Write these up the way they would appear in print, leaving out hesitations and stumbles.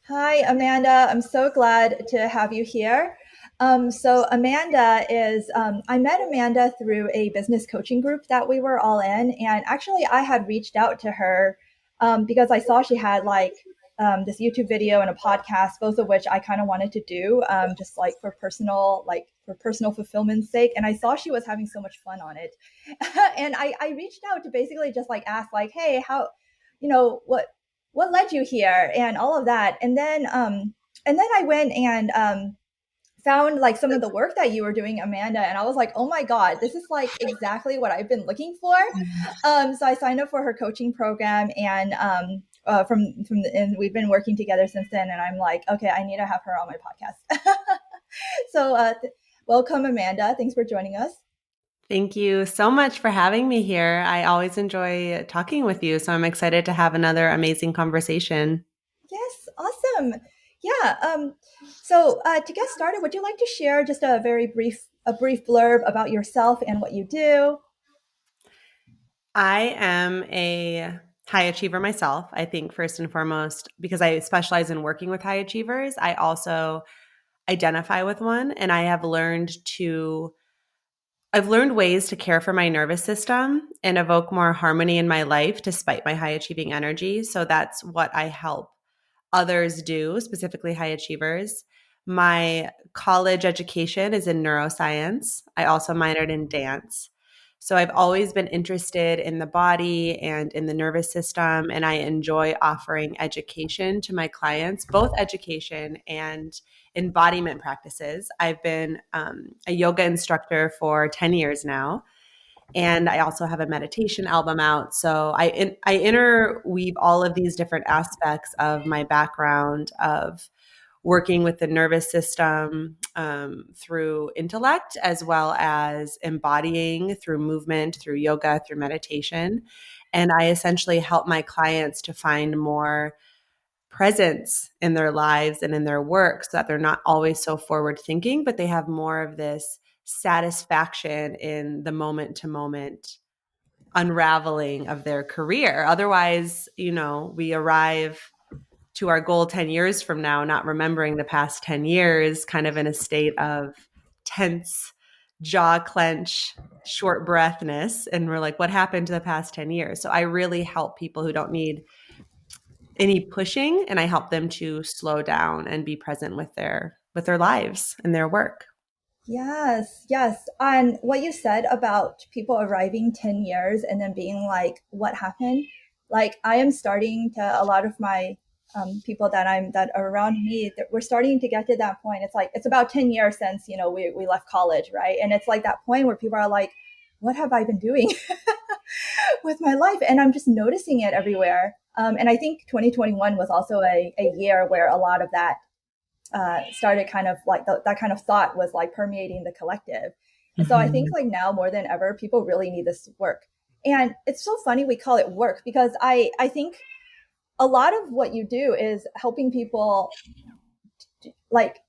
Hi, Amanda. I'm so glad to have you here. So Amanda is, I met Amanda through a business coaching group that we were all in. And actually, I had reached out to her because I saw she had this YouTube video and a podcast, both of which I kind of wanted to do just for personal fulfillment's sake. And I saw she was having so much fun on it. And I reached out to basically just like ask like, hey, how, what led you here and all of that. And then I went and found like some of the work that you were doing, Amanda, and I was like, oh my god, this is like exactly what I've been looking for. So I signed up for her coaching program, and and we've been working together since then. And I'm like, okay, I need to have her on my podcast. So welcome, Amanda. Thanks for joining us. Thank you so much for having me here. I always enjoy talking with you, so I'm excited to have another amazing conversation. Yes, awesome. Yeah. So to get started, would you like to share just a brief blurb about yourself and what you do? I am a high achiever myself, I think, first and foremost, because I specialize in working with high achievers. I also identify with one, and I've learned ways to care for my nervous system and evoke more harmony in my life despite my high achieving energy. So that's what I help others do, specifically high achievers. My college education is in neuroscience. I also minored in dance. So I've always been interested in the body and in the nervous system, and I enjoy offering education to my clients, both education and embodiment practices. I've been a yoga instructor for 10 years now, and I also have a meditation album out. So I interweave all of these different aspects of my background of working with the nervous system through intellect, as well as embodying through movement, through yoga, through meditation. And I essentially help my clients to find more presence in their lives and in their work so that they're not always so forward thinking, but they have more of this satisfaction in the moment to moment unraveling of their career. Otherwise, we arrive to our goal 10 years from now, not remembering the past 10 years, kind of in a state of tense, jaw clench, short breathness. And we're like, what happened to the past 10 years? So I really help people who don't need any pushing, and I help them to slow down and be present with their lives and their work. Yes, yes. And what you said about people arriving 10 years and then being like, what happened? Like, I am starting to, a lot of my people that are around me, that we're starting to get to that point. It's like, it's about 10 years since, we left college, right? And it's like that point where people are like, what have I been doing with my life? And I'm just noticing it everywhere. And I think 2021 was also a year where a lot of that started kind of like that kind of thought was like permeating the collective. And so I think Mhm. like now more than ever, people really need this work. And it's so funny we call it work because I think a lot of what you do is helping people like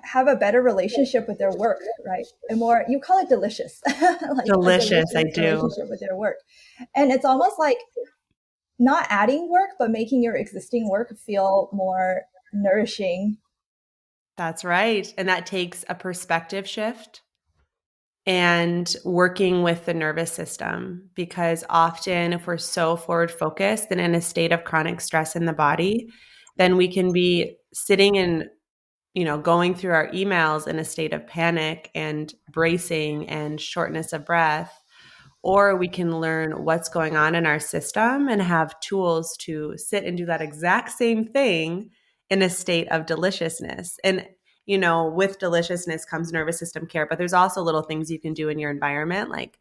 have a better relationship with their work, right? And more, you call it delicious, like a Delicious, I delicious do. relationship with their work. And it's almost like not adding work, but making your existing work feel more nourishing. That's right. And that takes a perspective shift and working with the nervous system, because often if we're so forward focused and in a state of chronic stress in the body, then we can be sitting and going through our emails in a state of panic and bracing and shortness of breath. Or we can learn what's going on in our system and have tools to sit and do that exact same thing in a state of deliciousness. And, with deliciousness comes nervous system care, but there's also little things you can do in your environment, like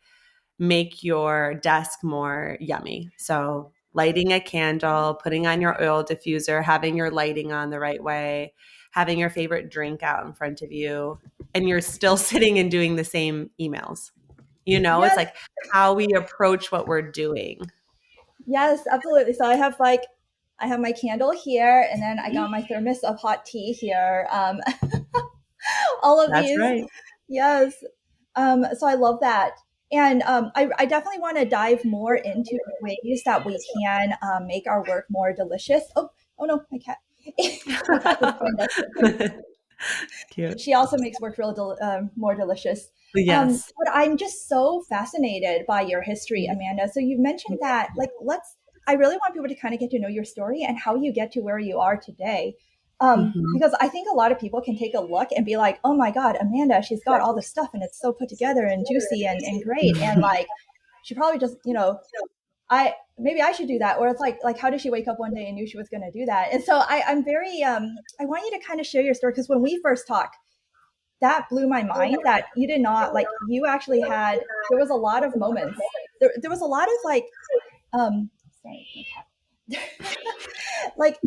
make your desk more yummy. So, lighting a candle, putting on your oil diffuser, having your lighting on the right way, having your favorite drink out in front of you, and you're still sitting and doing the same emails. It's Yes, like how we approach what we're doing. yes, absolutely. So I have my candle here, and then I got my thermos of hot tea here. All of That's these, right. yes. So I love that, and I definitely want to dive more into ways that we can make our work more delicious. Oh, oh no, my cat. That's actually Amanda's sister. Cute. She also makes work more delicious. Yes. But I'm just so fascinated by your history, Amanda. So you mentioned that, like, I really want people to kind of get to know your story and how you get to where you are today. Mhm. Because I think a lot of people can take a look and be like, oh my God, Amanda, she's got all this stuff and it's so put together and juicy and great. And like, she probably just, maybe I should do that. Or it's like, how did she wake up one day and knew she was going to do that? And so I'm very, I want you to kind of share your story because when we first talked, that blew my mind that you did not like you actually had there was a lot of moments there was a lot of um sorry like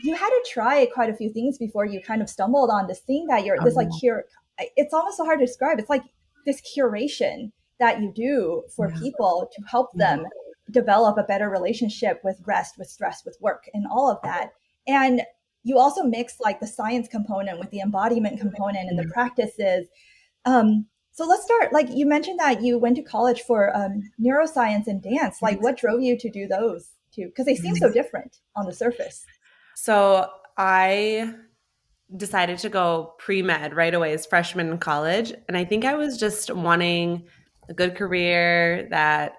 you had to try quite a few things before you kind of stumbled on this thing that you're this like Oh, cure. It's almost so hard to describe. It's like this curation that you do for yeah. people to help Yeah. them develop a better relationship with rest, with stress, with work, and all of that. And you also mix like the science component with the embodiment component and the practices. So let's start. Like you mentioned that you went to college for neuroscience and dance. Like, what drove you to do those two? Because they seem so different on the surface. So I decided to go pre-med right away as freshman in college. And I think I was just wanting a good career that,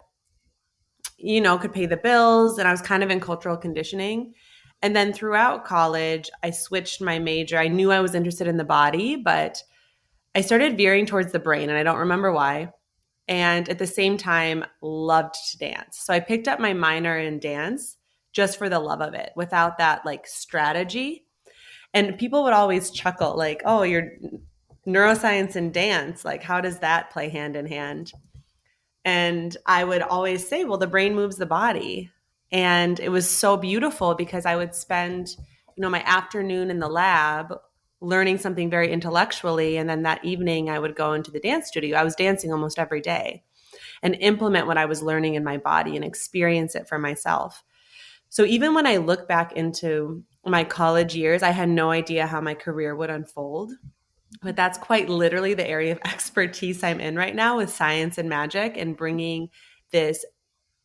could pay the bills. And I was kind of in cultural conditioning. And then throughout college, I switched my major. I knew I was interested in the body, but I started veering towards the brain, and I don't remember why. And at the same time, loved to dance. So I picked up my minor in dance just for the love of it without that like strategy. And people would always chuckle, like, oh, you're neuroscience and dance. Like, how does that play hand in hand? And I would always say, well, the brain moves the body. And it was so beautiful because I would spend, my afternoon in the lab learning something very intellectually. And then that evening, I would go into the dance studio. I was dancing almost every day and implement what I was learning in my body and experience it for myself. So even when I look back into my college years, I had no idea how my career would unfold. But that's quite literally the area of expertise I'm in right now with science and magic and bringing this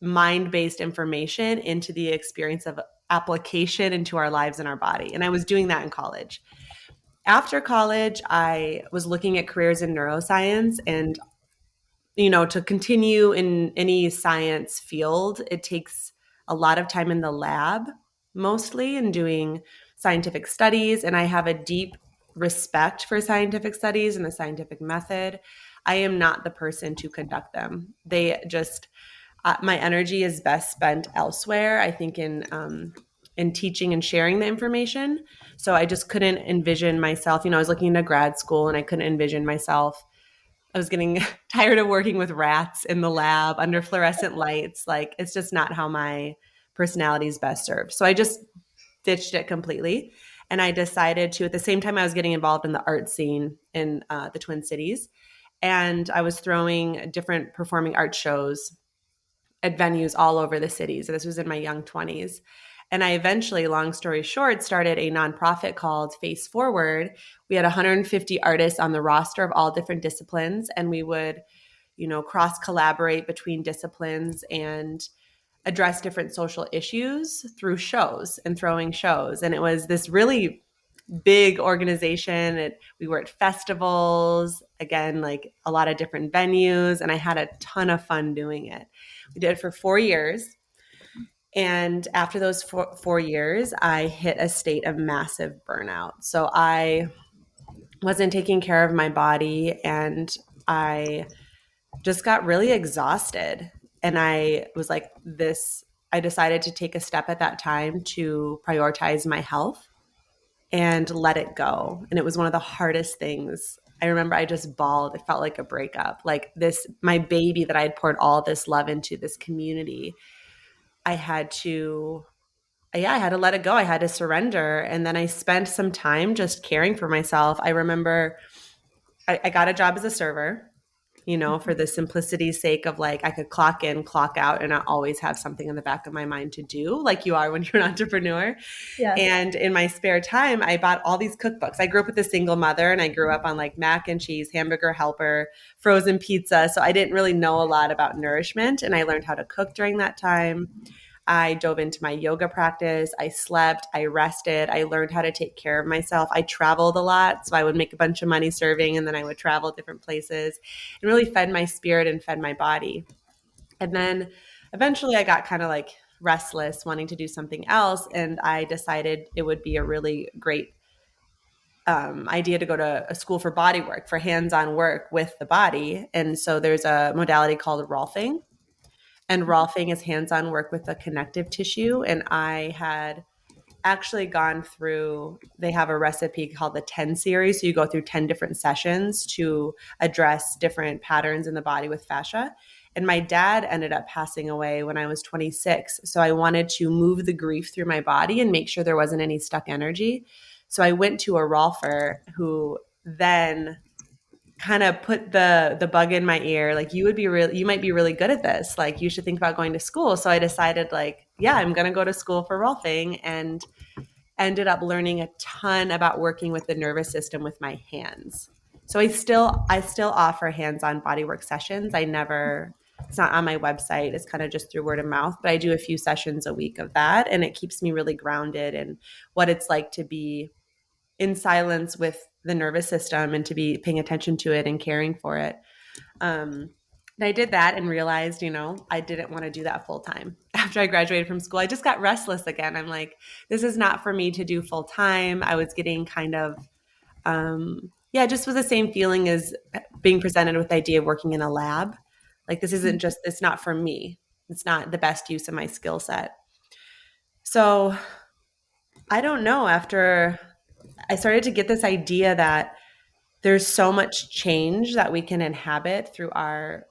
mind based information into the experience of application into our lives and our body. And I was doing that in college. After college, I was looking at careers in neuroscience and to continue in any science field, it takes a lot of time in the lab, mostly in doing scientific studies. And I have a deep respect for scientific studies and the scientific method. I am not the person to conduct them. They just, my energy is best spent elsewhere, I think, in teaching and sharing the information. So I just couldn't envision myself, I was looking into grad school and I couldn't envision myself. I was getting tired of working with rats in the lab under fluorescent lights. Like, it's just not how my personality is best served. So I just ditched it completely. And I decided to, at the same time, I was getting involved in the art scene in the Twin Cities. And I was throwing different performing art shows at venues all over the city. So this was in my young 20s. And I eventually, long story short, started a nonprofit called Face Forward. We had 150 artists on the roster of all different disciplines, and we would, cross collaborate between disciplines and address different social issues through shows and throwing shows. And it was this really big organization. We were at festivals, again, like a lot of different venues, and I had a ton of fun doing it. We did it for 4 years. And after those 4 years, I hit a state of massive burnout. So I wasn't taking care of my body and I just got really exhausted. And I was like, I decided to take a step at that time to prioritize my health and let it go. And it was one of the hardest things. I remember I just bawled. It felt like a breakup. Like my baby that I had poured all this love into, this community, I had to, yeah, I had to let it go. I had to surrender. And then I spent some time just caring for myself. I remember I got a job as a server, for the simplicity's sake of like I could clock in, clock out, and I always have something in the back of my mind to do, like you are when you're an entrepreneur. Yes. And in my spare time, I bought all these cookbooks. I grew up with a single mother and I grew up on like mac and cheese, hamburger helper, frozen pizza. So I didn't really know a lot about nourishment. And I learned how to cook during that time. I dove into my yoga practice. I slept, I rested, I learned how to take care of myself. I traveled a lot. So I would make a bunch of money serving and then I would travel different places and really fed my spirit and fed my body. And then eventually I got kind of like restless, wanting to do something else. And I decided it would be a really great idea to go to a school for body work, for hands on work with the body. And so there's a modality called Rolfing. And Rolfing is hands on work with the connective tissue. And I had actually gone through, they have a recipe called the 10 series. So you go through 10 different sessions to address different patterns in the body with fascia. And my dad ended up passing away when I was 26. So I wanted to move the grief through my body and make sure there wasn't any stuck energy. So I went to a Rolfer who then kind of put the bug in my ear, like, you might be really good at this, like you should think about going to school. So I decided, like, yeah, I'm going to go to school for Rolfing, and ended up learning a ton about working with the nervous system with my hands. So I still offer hands-on bodywork sessions. It's not on my website. It's kind of just through word of mouth, but I do a few sessions a week of that, and it keeps me really grounded in what it's like to be in silence with the nervous system and to be paying attention to it and caring for it. And I did that and realized, I didn't want to do that full time. After I graduated from school, I just got restless again. I'm like, this is not for me to do full time. I was getting kind of, yeah, just was the same feeling as being presented with the idea of working in a lab. Like, it's not for me. It's not the best use of my skill set. So I don't know. After I started to get this idea that there's so much change that we can inhabit through our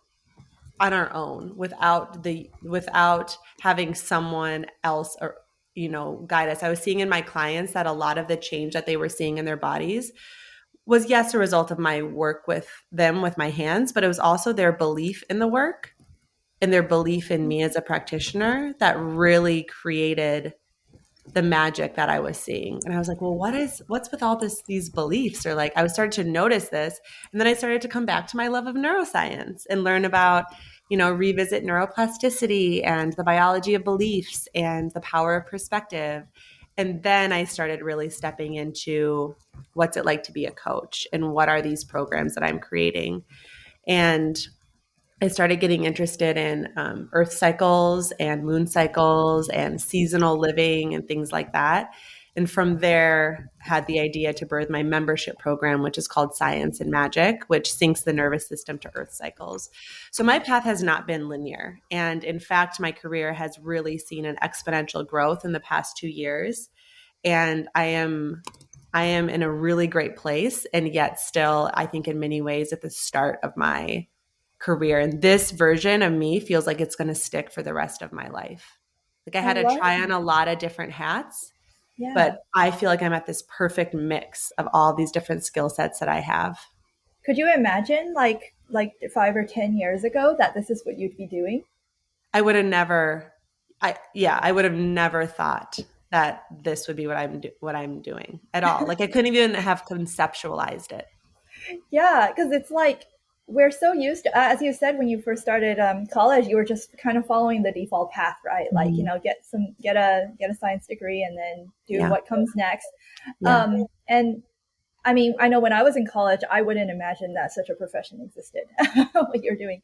on our own without having someone else or guide us. I was seeing in my clients that a lot of the change that they were seeing in their bodies was, yes, a result of my work with them with my hands, but it was also their belief in the work and their belief in me as a practitioner that really created the magic that I was seeing. And I was like, well, what's with all these beliefs? Or, like, I was starting to notice this. And then I started to come back to my love of neuroscience and learn about, revisit neuroplasticity and the biology of beliefs and the power of perspective. And then I started really stepping into what's it like to be a coach and what are these programs that I'm creating. And I started getting interested in earth cycles and moon cycles and seasonal living and things like that. And from there, had the idea to birth my membership program, which is called Science and Magic, which syncs the nervous system to earth cycles. So my path has not been linear. And in fact, my career has really seen an exponential growth in the past 2 years. And I am in a really great place. And yet still, I think in many ways at the start of my career. And this version of me feels like it's going to stick for the rest of my life. Like, I I had to love try on a lot of different hats, Yeah. but I feel like I'm at this perfect mix of all these different skill sets that I have. Could you imagine like 5 or 10 years ago that this is what you'd be doing? I would have never, I would have never thought that this would be what I'm doing at all. Like, I couldn't even have conceptualized it. Yeah, because it's like we're so used to, as you said, when you first started college, you were just kind of following the default path, right? Like, Mhm. get a science degree and then do Yeah. what comes next. Yeah. And I mean, I know when I was in college, I wouldn't imagine that such a profession existed, what you're doing.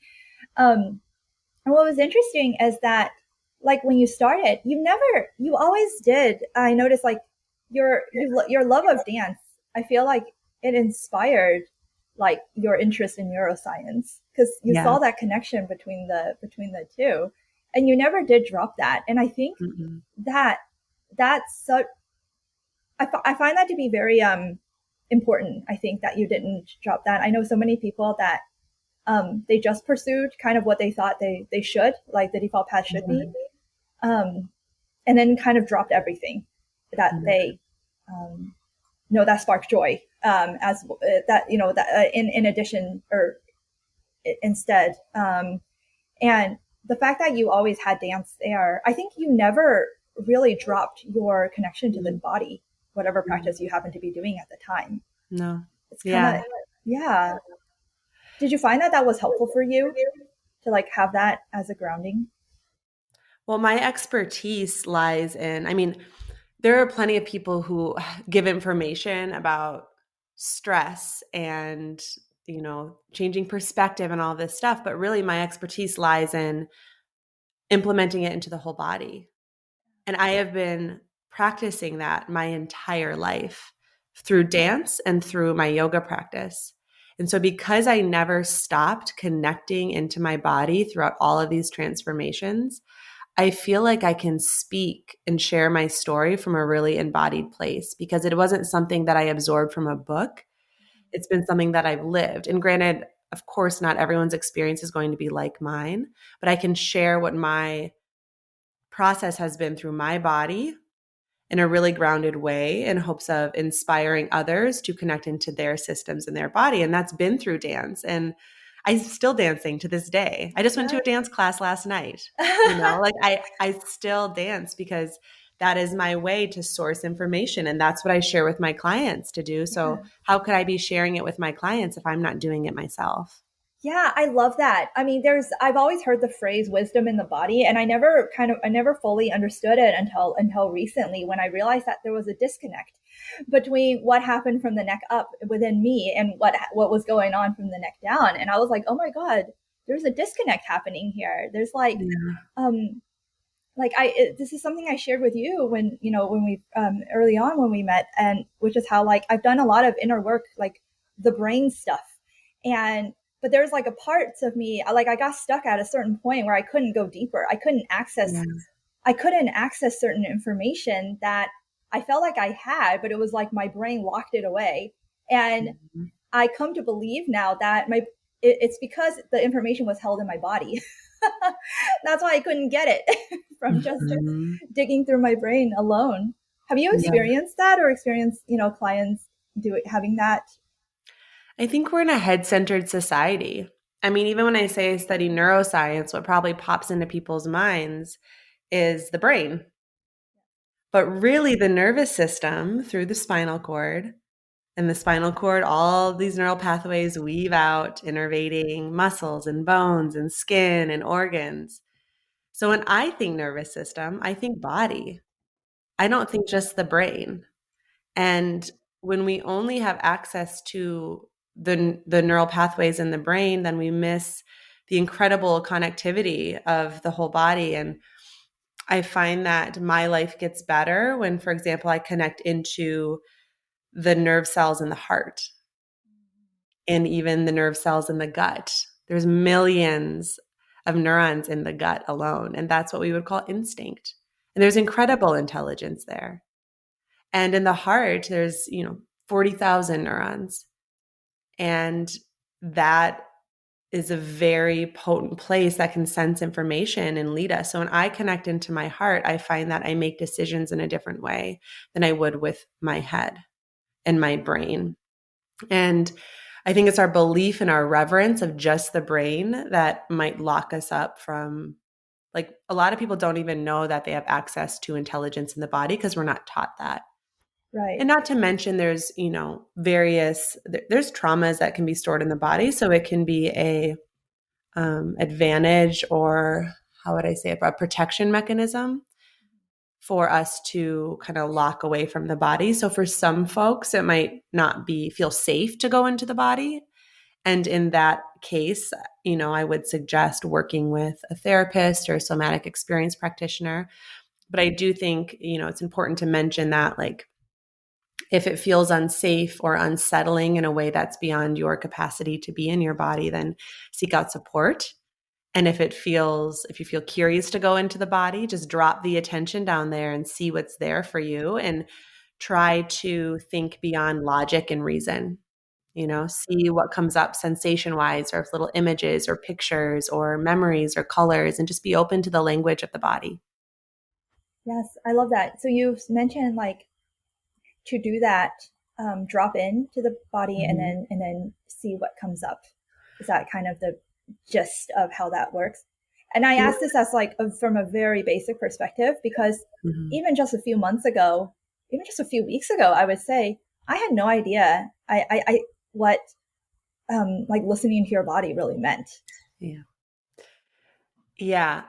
Um, And what was interesting is that, like, when you started, you always did. I noticed, like, your love of dance. I feel like it inspired, like, your interest in neuroscience because you Yeah. saw that connection between the two, and you never did drop that. And I think Mm-mm. that that's so. I find that to be very important. I think that you didn't drop that. I know so many people that they just pursued kind of what they thought they should, like the default path should be, Mhm. um, and then kind of dropped everything that Mhm. they know that sparked joy as that that in addition or instead, and the fact that you always had dance there, I think you never really dropped your connection to the Mhm. body, whatever Mhm. practice you happen to be doing at the time. No. It's kind of Yeah. yeah. Did you find that that was helpful for you to like have that as a grounding? Well, my expertise lies in, I mean, there are plenty of people who give information about stress and, changing perspective and all this stuff, but really my expertise lies in implementing it into the whole body. And I have been practicing that my entire life through dance and through my yoga practice. And so, because I never stopped connecting into my body throughout all of these transformations, I feel like I can speak and share my story from a really embodied place because it wasn't something that I absorbed from a book. It's been something that I've lived. And granted, of course, not everyone's experience is going to be like mine, but I can share what my process has been through my body in a really grounded way in hopes of inspiring others to connect into their systems and their body. And that's been through dance. And I'm still dancing to this day. I just went to Yeah. a dance class last night. Like I still dance because that is my way to source information. And that's what I share with my clients to do. Yeah. So how could I be sharing it with my clients if I'm not doing it myself? Yeah, I love that. I mean, I've always heard the phrase wisdom in the body, and I never fully understood it until recently when I realized that there was a disconnect between what happened from the neck up within me and what was going on from the neck down. And I was like, "Oh my God, there's a disconnect happening here." There's Yeah. um this is something I shared with you when we early on when we met, and which is how like I've done a lot of inner work, like the brain stuff. And but there's like a parts of me, like I got stuck at a certain point where I couldn't go deeper. Yeah. I couldn't access certain information that I felt like I had, but it was like my brain locked it away. And Mhm. I come to believe now that it's because the information was held in my body. That's why I couldn't get it from just Mhm. digging through my brain alone. Have you Yeah. experienced that, or experienced, clients having that? I think we're in a head centered society. I mean, even when I say I study neuroscience, what probably pops into people's minds is the brain. But really, the nervous system through the spinal cord, and the spinal cord, all these neural pathways weave out, innervating muscles and bones and skin and organs. So when I think nervous system, I think body. I don't think just the brain. And when we only have access to the neural pathways in the brain, then we miss the incredible connectivity of the whole body. And I find that my life gets better when, for example, I connect into the nerve cells in the heart and even the nerve cells in the gut. There's millions of neurons in the gut alone, and that's what we would call instinct. And there's incredible intelligence there. And in the heart, there's, 40,000 neurons. And that is a very potent place that can sense information and lead us. So when I connect into my heart, I find that I make decisions in a different way than I would with my head and my brain. And I think it's our belief and our reverence of just the brain that might lock us up from, like, a lot of people don't even know that they have access to intelligence in the body because we're not taught that. Right. And not to mention there's, there's traumas that can be stored in the body. So it can be a advantage, or how would I say it, a protection mechanism for us to kind of lock away from the body. So for some folks, it might not feel safe to go into the body. And in that case, I would suggest working with a therapist or a somatic experience practitioner. But I do think, it's important to mention that, like, if it feels unsafe or unsettling in a way that's beyond your capacity to be in your body, then seek out support. And if you feel curious to go into the body, just drop the attention down there and see what's there for you, and try to think beyond logic and reason. See what comes up sensation wise, or little images or pictures or memories or colors, and just be open to the language of the body. Yes, I love that. So you've mentioned like to do that, drop in to the body and Mhm. then see what comes up. Is that kind of the gist of how that works? And I Yeah. ask this as like from a very basic perspective because Mhm. even just a few months ago, even just a few weeks ago, I would say I had no idea I what like listening to your body really meant. Yeah. Yeah.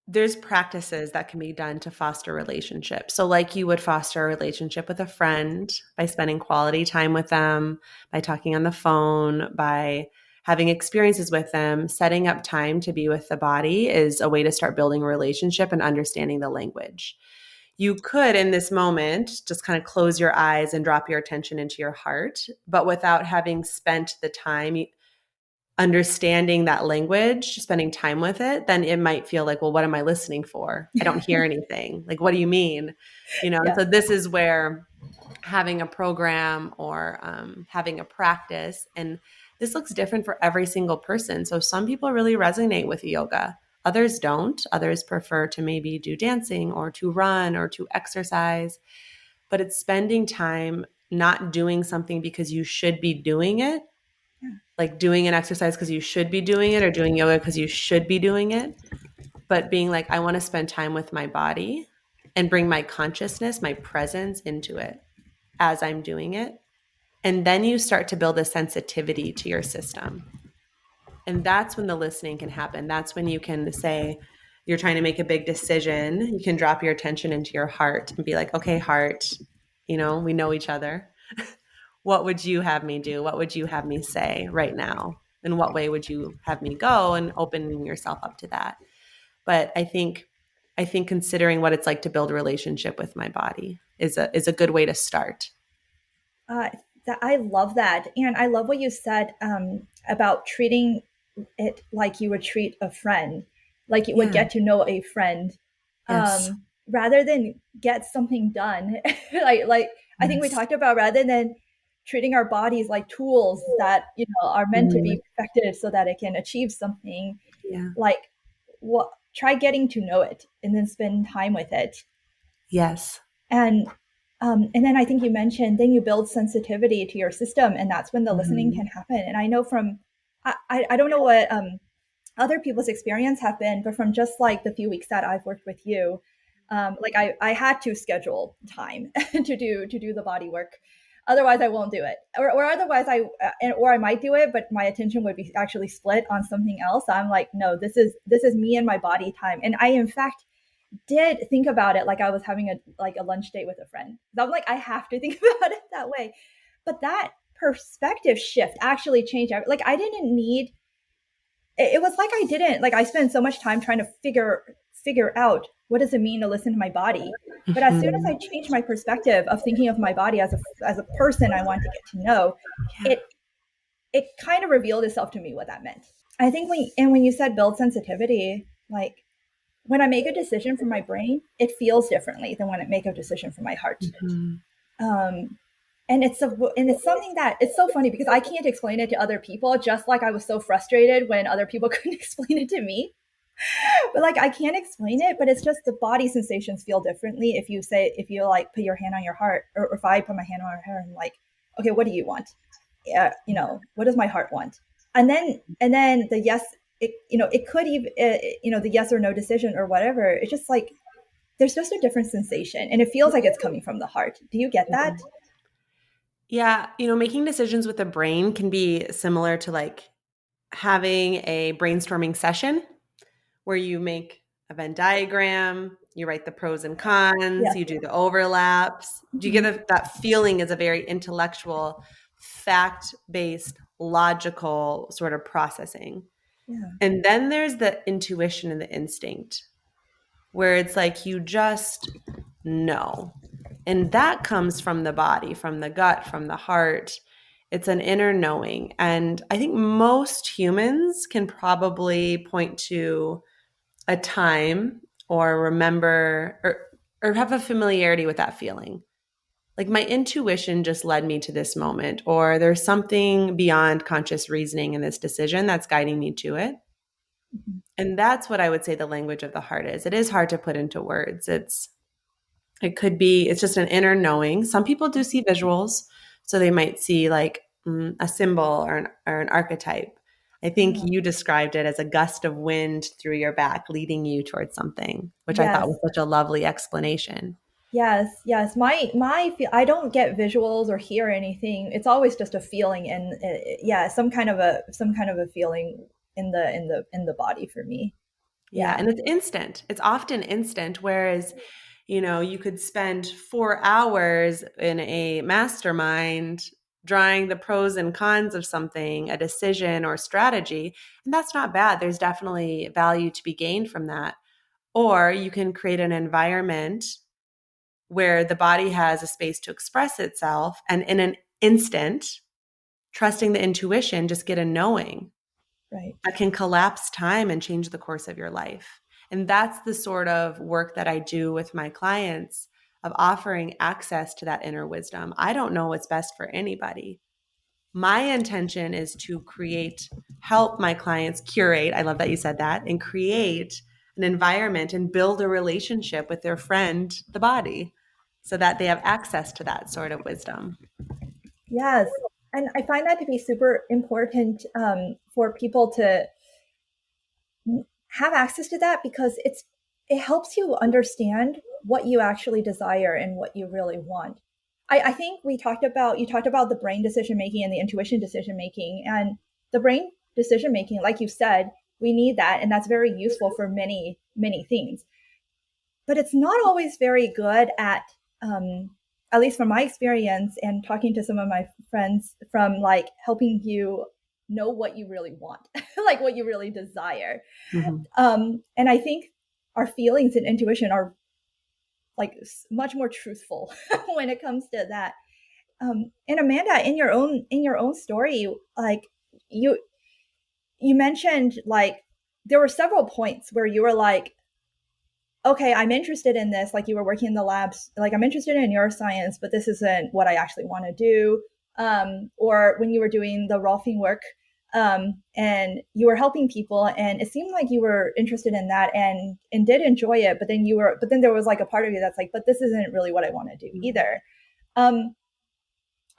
there's practices that can be done to foster relationships. So, like you would foster a relationship with a friend by spending quality time with them, by talking on the phone, by having experiences with them, setting up time to be with the body is a way to start building a relationship and understanding the language. You could, in this moment, just kind of close your eyes and drop your attention into your heart, but without having spent the time understanding that language, spending time with it, then it might feel like, well, what am I listening for? I don't hear anything. Like, what do you mean? And Yeah. so this is where having a program or having a practice, and this looks different for every single person. So some people really resonate with yoga. Others don't. Others prefer to maybe do dancing or to run or to exercise. But it's spending time not doing something because you should be doing it, like doing an exercise because you should be doing it or doing yoga because you should be doing it, but being like, I want to spend time with my body and bring my consciousness, my presence into it as I'm doing it. And then you start to build a sensitivity to your system. And that's when the listening can happen. That's when you can say, you're trying to make a big decision. You can drop your attention into your heart and be like, okay, heart, we know each other. What would you have me do? What would you have me say right now? In what way would you have me go, and opening yourself up to that? But I think considering what it's like to build a relationship with my body is a good way to start. Uh, I love that. And I love what you said about treating it like you would treat a friend, like you would Yeah. get to know a friend, Yes. rather than get something done. like I think we Yes. talked about, rather than treating our bodies like tools that are meant to Mhm. be perfected so that it can achieve something. Yeah. Like, what? Try getting to know it and then spend time with it. Yes. And and then I think you mentioned then you build sensitivity to your system, and that's when the listening Mhm. can happen. And I know from I don't know what other people's experience have been, but from just like the few weeks that I've worked with you, like I had to schedule time to do the body work. Otherwise, I won't do it, or otherwise or I might do it, but my attention would be actually split on something else. I'm like, no, this is me and my body time, and I in fact did think about it like I was having a lunch date with a friend. I'm like, I have to think about it that way. But that perspective shift actually changed. Like I didn't need. It was like I didn't like I spent so much time trying to figure out what does it mean to listen to my body. But as soon as I Mhm. changed my perspective of thinking of my body as a person I want to get to know, Yeah. it kind of revealed itself to me what that meant. I think when you said build sensitivity, like when I make a decision from my brain, it feels differently than when I make a decision from my heart. Mhm. Um, and it's something that it's so funny because I can't explain it to other people. Just like I was so frustrated when other people couldn't explain it to me, but like I can't explain it. But it's just the body sensations feel differently if you like put your hand on your heart, or if I put my hand on my heart and like, okay, what do you want? Yeah, what does my heart want? And then the yes, it could even the yes or no decision or whatever. It's just like there's just a different sensation, and it feels like it's coming from the heart. Do you get that? Yeah, making decisions with the brain can be similar to like having a brainstorming session where you make a Venn diagram, you write the pros and cons, Yes. you do the overlaps. Do you get Mhm. that feeling is a very intellectual, fact based, logical sort of processing? Yeah. And then there's the intuition and the instinct where it's like you just know. And that comes from the body, from the gut, from the heart. It's an inner knowing. And I think most humans can probably point to a time or remember or have a familiarity with that feeling. Like my intuition just led me to this moment, or there's something beyond conscious reasoning in this decision that's guiding me to it. Mhm. And that's what I would say the language of the heart is. It is hard to put into words. It's just an inner knowing. Some people do see visuals, so they might see like a symbol or an archetype. I think Yeah. you described it as a gust of wind through your back leading you towards something, which I thought Yes. was such a lovely explanation. Yes. Yes. I don't get visuals or hear anything. It's always just a feeling, and yeah, some kind of a feeling in the body for me. Yeah, Yeah, and it's instant. It's often instant, whereas, you could spend 4 hours in a mastermind drawing the pros and cons of something, a decision or strategy, and that's not bad. There's definitely value to be gained from that. Or you can create an environment where the body has a space to express itself, and in an instant, trusting the intuition, just get a knowing right. that can collapse time and change the course of your life. And that's the sort of work that I do with my clients, of offering access to that inner wisdom. I don't know what's best for anybody. My intention is to help my clients curate. I love that you said that, and create an environment and build a relationship with their friend, the body, so that they have access to that sort of wisdom. Yes. And I find that to be super important for people to have access to that because it helps you understand what you actually desire and what you really want. I think you talked about the brain decision making and the intuition decision making, and the brain decision making, like you said, we need that, and that's very useful for many things. But it's not always very good um, at least from my experience and talking to some of my friends, from like helping you know what you really want, like what you really desire. Mm-hmm. And I think our feelings and intuition are like much more truthful when it comes to that. And Amanda, in your own story, like you you mentioned, like there were several points where you were like, okay, I'm interested in this. Like you were working in the labs, like I'm interested in neuroscience, but this isn't what I actually want to do. Or when you were doing the Rolfing work, and you were helping people, and it seemed like you were interested in that and did enjoy it. But then there was like a part of you that's like, but this isn't really what I want to do either. Um,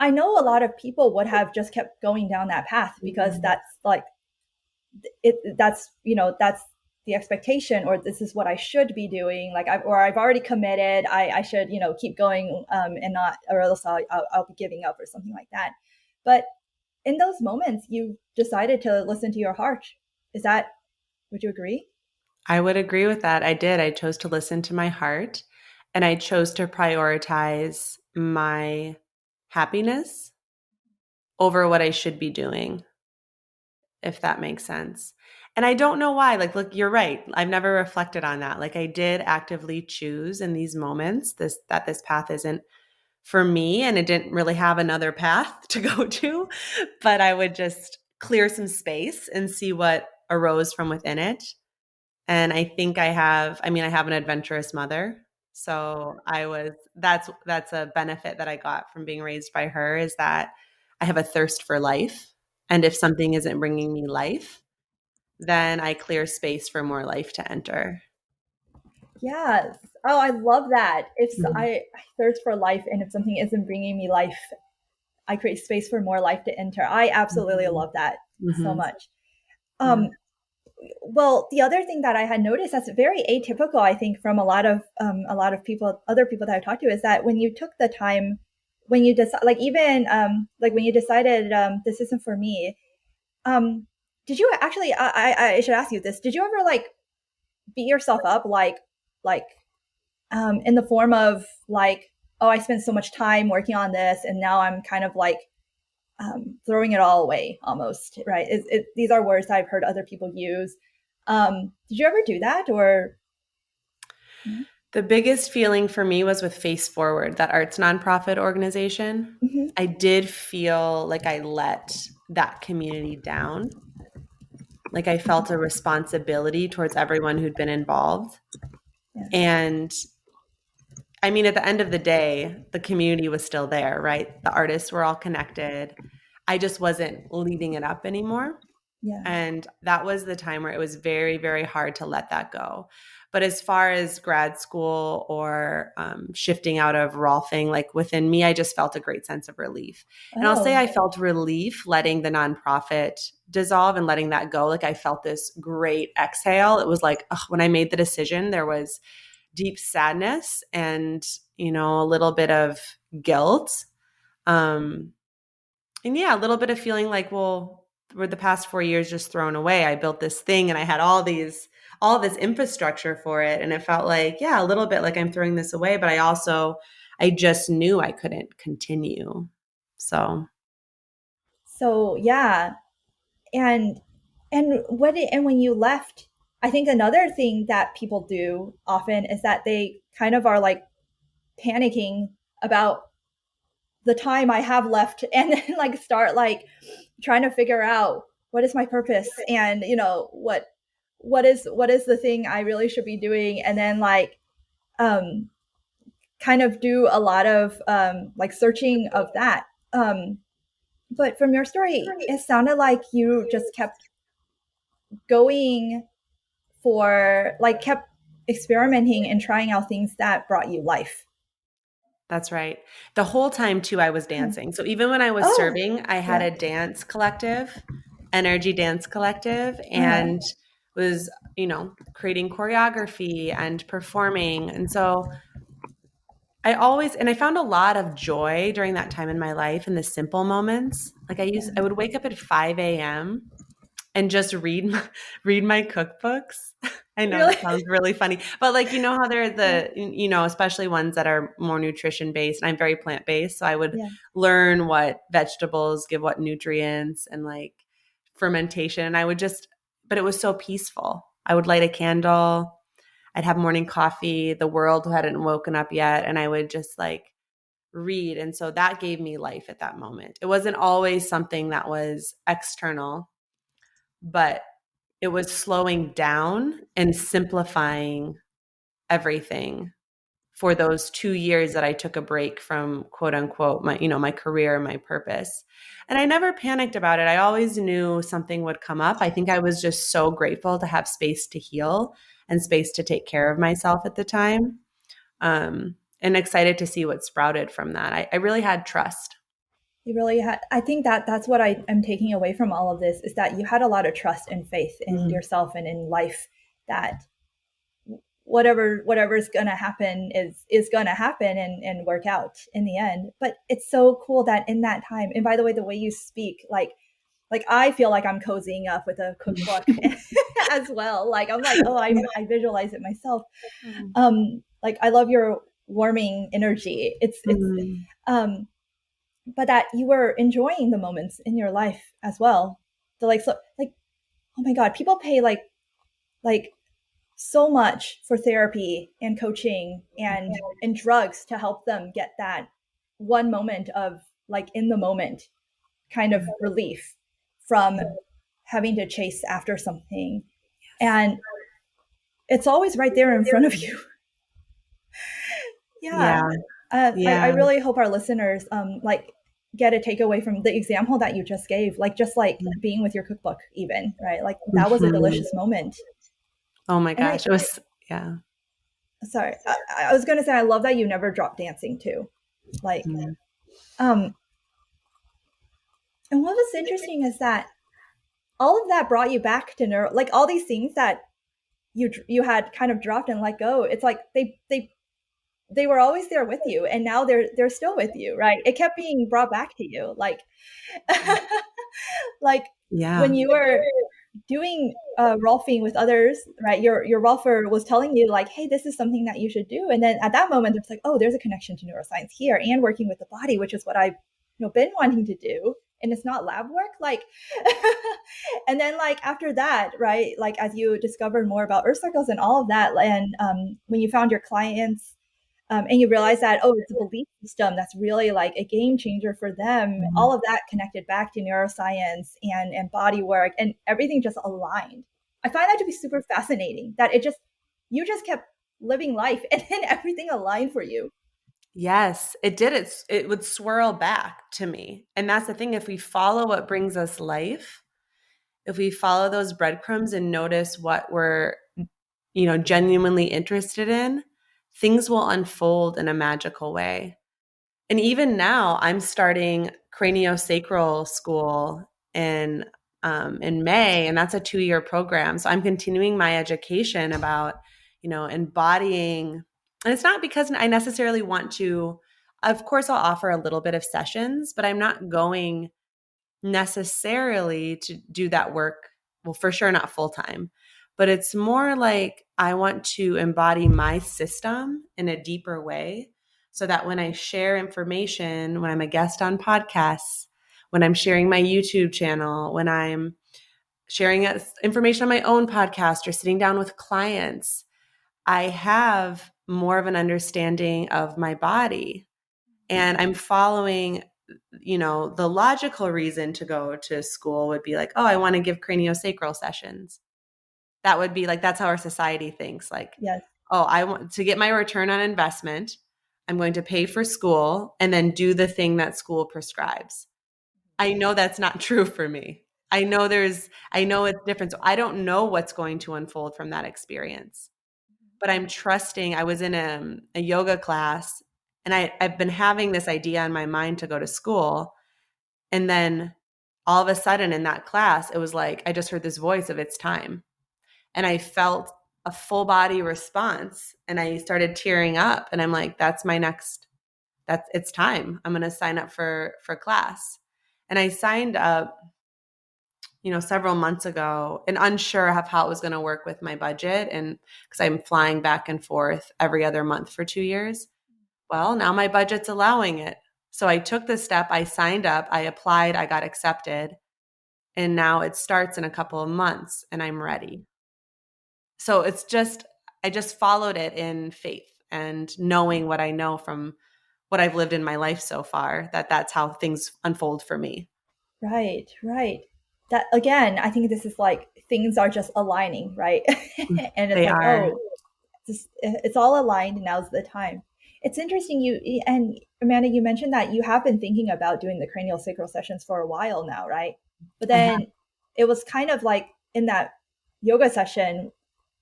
I know a lot of people would have just kept going down that path because that's like that's that's the expectation, or this is what I should be doing, like I've already committed, I should keep going, and not, or else I'll be giving up or something like that. But in those moments you decided to listen to your heart. Is that, would you agree? I would agree with that. I did. I chose to listen to my heart, and I chose to prioritize my happiness over what I should be doing, if that makes sense. And I don't know why. Like, look, you're right. I've never reflected on that. Like, I did actively choose in these moments this path isn't for me, and it didn't really have another path to go to, but I would just clear some space and see what arose from within it. And I have an adventurous mother. So that's a benefit that I got from being raised by her, is that I have a thirst for life. And if something isn't bringing me life, then I clear space for more life to enter. Yes. Oh, I love that. Mhm. I thirst for life, and if something isn't bringing me life, I create space for more life to enter. I absolutely Mhm. love that so Mhm. much. Yeah. um Well, the other thing that I had noticed that's very atypical, I think, from a lot of people, other people that I talked to, is that when you took the time, when you decide, like even like when you decided, this isn't for me, um, did you actually? I should ask you this: did you ever like beat yourself up, like in the form of like, oh, I spent so much time working on this, and now I'm kind of like throwing it all away almost, right? These are words I've heard other people use. Did you ever do that, or? The biggest feeling for me was with Face Forward, that arts nonprofit organization. Mm-hmm. I did feel like I let that community down. Like I felt a responsibility towards everyone who'd been involved. Yeah. And I mean, at the end of the day, the community was still there, right? The artists were all connected. I just wasn't leading it up anymore. Yeah. And that was the time where it was very, very hard to let that go. But as far as grad school or shifting out of Rolfing, like within me, I just felt a great sense of relief. And I'll say Oh, I felt relief letting the nonprofit dissolve and letting that go. Like I felt this great exhale. It was like, ugh, when I made the decision, there was deep sadness and, a little bit of guilt. Um, and yeah, a little bit of feeling like, well, were the past 4 years just thrown away? I built this thing and I had all these all this infrastructure for it. And it felt like, yeah, a little bit like I'm throwing this away, but I just knew I couldn't continue. So, So yeah, and and when you left, I think another thing that people do often is that they kind of are like panicking about the time I have left, and then like start like trying to figure out what is my purpose, and what is the thing I really should be doing, and then like um kind of do a lot of like searching of that. But from your story, it sounded like you just kept going for like kept experimenting and trying out things that brought you life. that's right. The whole time too, I was Yeah. dancing. So even when I was Oh, serving, I had yeah. a dance collective, energy dance collective, Uh-huh. and was, creating choreography and performing. And so I found a lot of joy during that time in my life in the simple moments. Like Yeah. I would wake up at 5 a.m. and just read my cookbooks. I know Really? that sounds really funny, but like how there are Yeah. especially ones that are more nutrition based. I'm very plant based, so I would Yeah. learn what vegetables give what nutrients and like fermentation. And I would just, but it was so peaceful. I would light a candle. I'd have morning coffee. The world hadn't woken up yet, and I would just like read. And so that gave me life at that moment. It wasn't always something that was external, but it was slowing down and simplifying everything for those 2 years that I took a break from quote unquote my career, my purpose. And I never panicked about it. I always knew something would come up. I think I was just so grateful to have space to heal and space to take care of myself at the time. And excited to see what sprouted from that. I really had trust. You really had, I think that that's what I am taking away from all of this, is that you had a lot of trust and faith in Mhm. yourself and in life, that whatever's gonna happen is gonna happen and work out in the end. But it's so cool that in that time, and by the way, the way you speak, like I feel like I'm cozying up with a cookbook as well. Like I'm like, oh, I visualize it myself. Like I love your warming energy. It's Mhm. um but that you were enjoying the moments in your life as well. The like, so like, oh my god, people pay like so much for therapy and coaching and drugs to help them get that one moment of like in the moment kind of relief from having to chase after something, and it's always right there in front of you. Yeah. Yeah. I Yeah. really hope our listeners like get a takeaway from the example that you just gave, like just like being with your cookbook, even, right? Like that was a Mhm. delicious moment. Oh my And I gosh. It was, yeah. sorry, I was gonna say I love that you never dropped dancing too. Like, Mhm. um, and what was interesting is that all of that brought you back to neuro, like all these things that you had kind of dropped and let go. It's like they were always there with you, and now they're still with you, right? It kept being brought back to you, like like Yeah. when you were doing rolfing with others, right? Your rolfer was telling you like, hey, this is something that you should do, and then at that moment it's like, oh, there's a connection to neuroscience here and working with the body, which is what I've been wanting to do, and it's not lab work, like. And then like after that, right, like as you discovered more about earth circles and all of that, and when you found your clients, and you realize that, oh, it's a belief system that's really like a game changer for them, Mhm. all of that connected back to neuroscience and body work, and everything just aligned. I find that to be super fascinating, that it just, you just kept living life and then everything aligned for you. Yes, it did. It would swirl back to me. And that's the thing. If we follow what brings us life, if we follow those breadcrumbs and notice what we're, genuinely interested in, things will unfold in a magical way. And even now, I'm starting craniosacral school in May, and that's a 2-year program. So I'm continuing my education about embodying. And it's not because I necessarily want to. Of course, I'll offer a little bit of sessions, but I'm not going necessarily to do that work. Well, for sure, not full time. but it's more like I want to embody my system in a deeper way so that when I share information, when I'm a guest on podcasts, when I'm sharing my YouTube channel, when I'm sharing information on my own podcast or sitting down with clients, I have more of an understanding of my body, and I'm following, the logical reason to go to school would be like, oh, I want to give craniosacral sessions. That would be like, that's how our society thinks. Like, Yes. oh, I want to get my return on investment. I'm going to pay for school and then do the thing that school prescribes. I know that's not true for me. I know it's different. So I don't know what's going to unfold from that experience, but I'm trusting. I was in a yoga class, and I've been having this idea in my mind to go to school. And then all of a sudden in that class, it was like, I just heard this voice of it's time. And I felt a full body response, and I started tearing up, and I'm like, it's time. I'm going to sign up for class. And I signed up, several months ago, and unsure of how it was going to work with my budget, and because I'm flying back and forth every other month for 2 years. Well, now my budget's allowing it. So I took the step, I signed up, I applied, I got accepted, and now it starts in a couple of months and I'm ready. So I just followed it in faith and knowing what I know from what I've lived in my life so far, that's how things unfold for me. Right, right. That again, I think this is like things are just aligning, right? And it's They like, are. oh, it's all aligned. Now's the time. It's interesting. And Amanda, you mentioned that you have been thinking about doing the cranial sacral sessions for a while now, right? But I have. then it was kind of like in that yoga session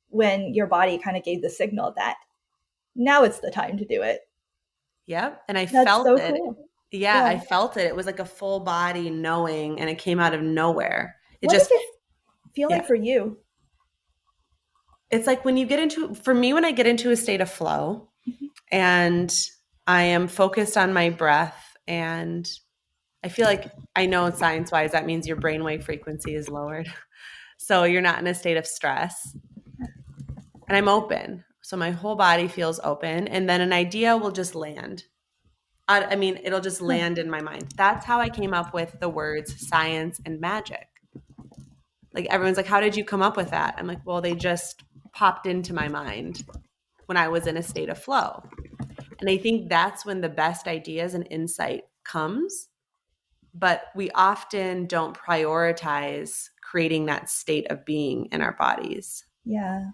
when your body kind of gave the signal that now it's the time to do it. Yep. And I That's felt so it. cool. Yeah, Yeah. I felt it. It was like a full body knowing, and it came out of nowhere. It What does just, it feel like yeah. for you? It's like for me, when I get into a state of flow and I am focused on my breath, and I feel like, I know science wise, that means your brainwave frequency is lowered. So you're not in a state of stress, and I'm open. So my whole body feels open, and then an idea will just land. I mean, it'll just Huh. land in my mind. That's how I came up with the words science and magic. Like, everyone's like, how did you come up with that? I'm like, well, they just popped into my mind when I was in a state of flow. And I think that's when the best ideas and insight comes. But we often don't prioritize creating that state of being in our bodies. Yeah.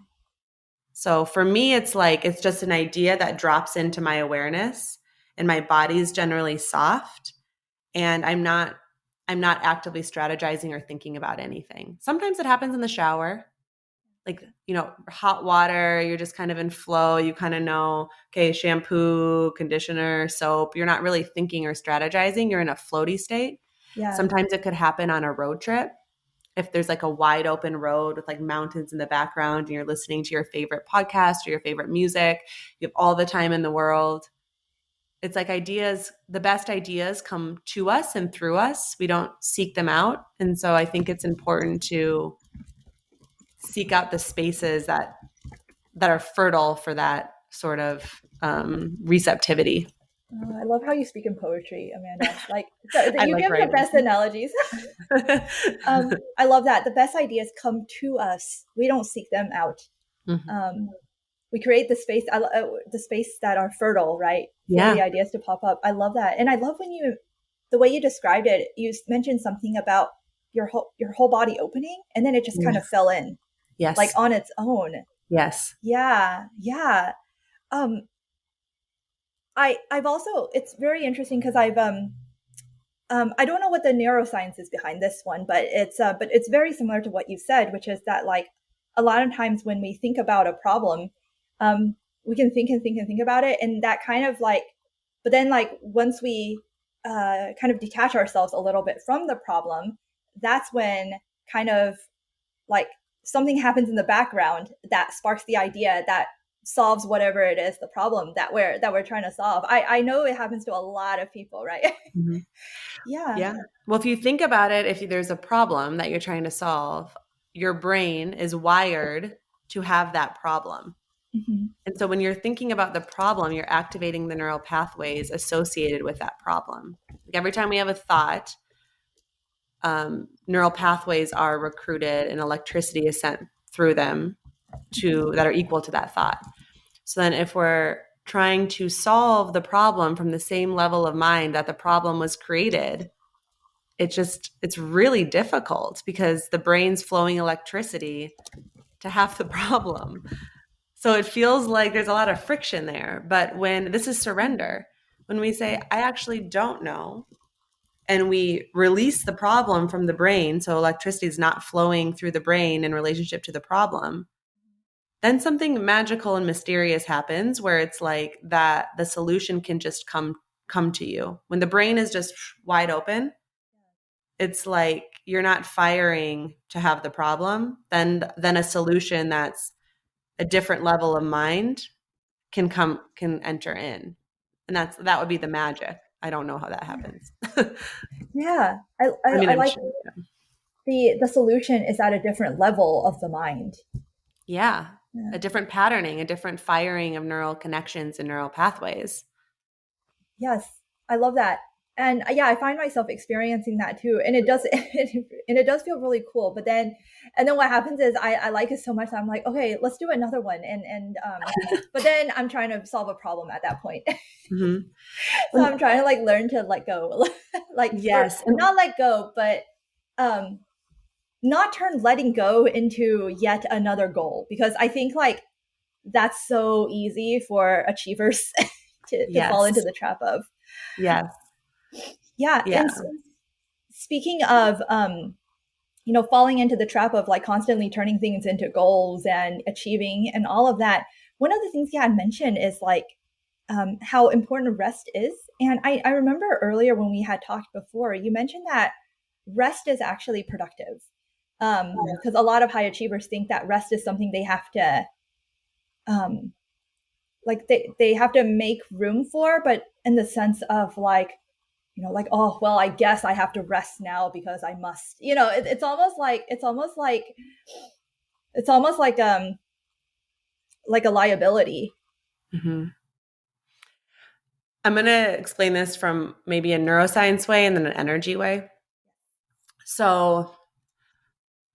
So for me, it's like, it's just an idea that drops into my awareness, and my body's generally soft, and I'm not actively strategizing or thinking about anything. Sometimes it happens in the shower. Like, hot water, you're just kind of in flow. You kind of know, okay, shampoo, conditioner, soap. You're not really thinking or strategizing. You're in a floaty state. Yeah. Sometimes it could happen on a road trip. If there's like a wide open road with like mountains in the background, and you're listening to your favorite podcast or your favorite music, you have all the time in the world. It's like the best ideas come to us and through us. We don't seek them out. And so I think it's important to seek out the spaces that are fertile for that sort of receptivity. Oh, I love how you speak in poetry, Amanda. Like, so I you like give the writing. best analogies. I love that. The best ideas come to us. We don't seek them out. Mhm. Um, we create the space, the space that are fertile, right, for Yeah. the ideas to pop up. I love that, and I love the way you described it. You mentioned something about your whole body opening, and then it just kind Yeah. of fell in, like Yes. on its own. Yes. Yeah, yeah. Um, I've also, it's very interesting because I don't know what the neuroscience is behind this one, but it's very similar to what you said, which is that like a lot of times when we think about a problem, we can think and think and think about it, and that kind of like, but then like once we kind of detach ourselves a little bit from the problem, that's when kind of like something happens in the background that sparks the idea that solves whatever it is the problem that we're trying to solve. I know it happens to a lot of people, right? Mhm. Yeah. Yeah. Well, if you think about it, if there's a problem that you're trying to solve, your brain is wired to have that problem. Mhm. And so when you're thinking about the problem, you're activating the neural pathways associated with that problem. Like every time we have a thought, neural pathways are recruited and electricity is sent through them to that are equal to that thought. So then if we're trying to solve the problem from the same level of mind that the problem was created, it's really difficult because the brain's flowing electricity to half the problem. So it feels like there's a lot of friction there. But when this is surrender, when we say, I actually don't know, and we release the problem from the brain, so electricity is not flowing through the brain in relationship to the problem, then something magical and mysterious happens where it's like that the solution can just come to you. When the brain is just wide open, it's like you're not firing to have the problem, then a solution that's a different level of mind can enter in. And that would be the magic. I don't know how that happens. Yeah, I, I, I mean, I I'm like sure. the solution is at a different level of the mind. Yeah. Yeah. A different patterning, a different firing of neural connections and neural pathways. Yes, I love that. And yeah, I find myself experiencing that too. And it does and it does feel really cool. But then and then what happens is I like it so much that I'm like, okay, let's do another one. And but then I'm trying to solve a problem at that point. Mm-hmm. So I'm trying to like learn to let go. Like or Yes. And not let go, but um not turn letting go into yet another goal because I think like that's so easy for achievers to fall into yes. the trap of. Yes. Yeah, Yeah. and speaking of falling into the trap of like constantly turning things into goals and achieving and all of that, one of the things you had mentioned is like how important rest is. And I remember earlier when we had talked before, you mentioned that rest is actually productive. Because a lot of high achievers think that rest is something they have to um, like they have to make room for, but in the sense of like, like, oh well, I guess I have to rest now because I must. It's almost like like a liability. Mm-hmm. I'm going to explain this from maybe a neuroscience way and then an energy way. So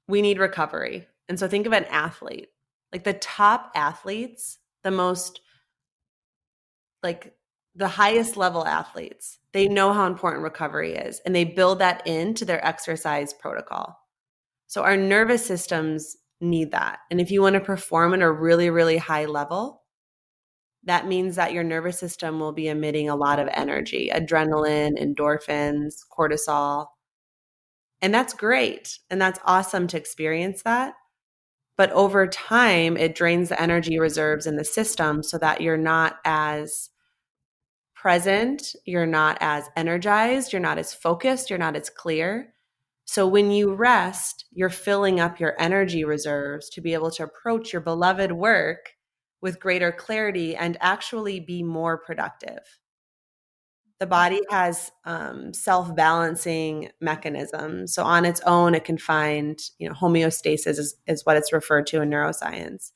we need recovery. And so think of an athlete, like the top athletes, the most like the highest level athletes, they know how important recovery is and they build that into their exercise protocol. So our nervous systems need that. And if you want to perform at a really, really high level, that means that your nervous system will be emitting a lot of energy, adrenaline, endorphins, cortisol. And that's great. And that's awesome to experience that. But over time, it drains the energy reserves in the system so that you're not as present, you're not as energized, you're not as focused, you're not as clear. So when you rest, you're filling up your energy reserves to be able to approach your beloved work with greater clarity and actually be more productive. The body has self-balancing mechanisms. So on its own, it can find, homeostasis is what it's referred to in neuroscience.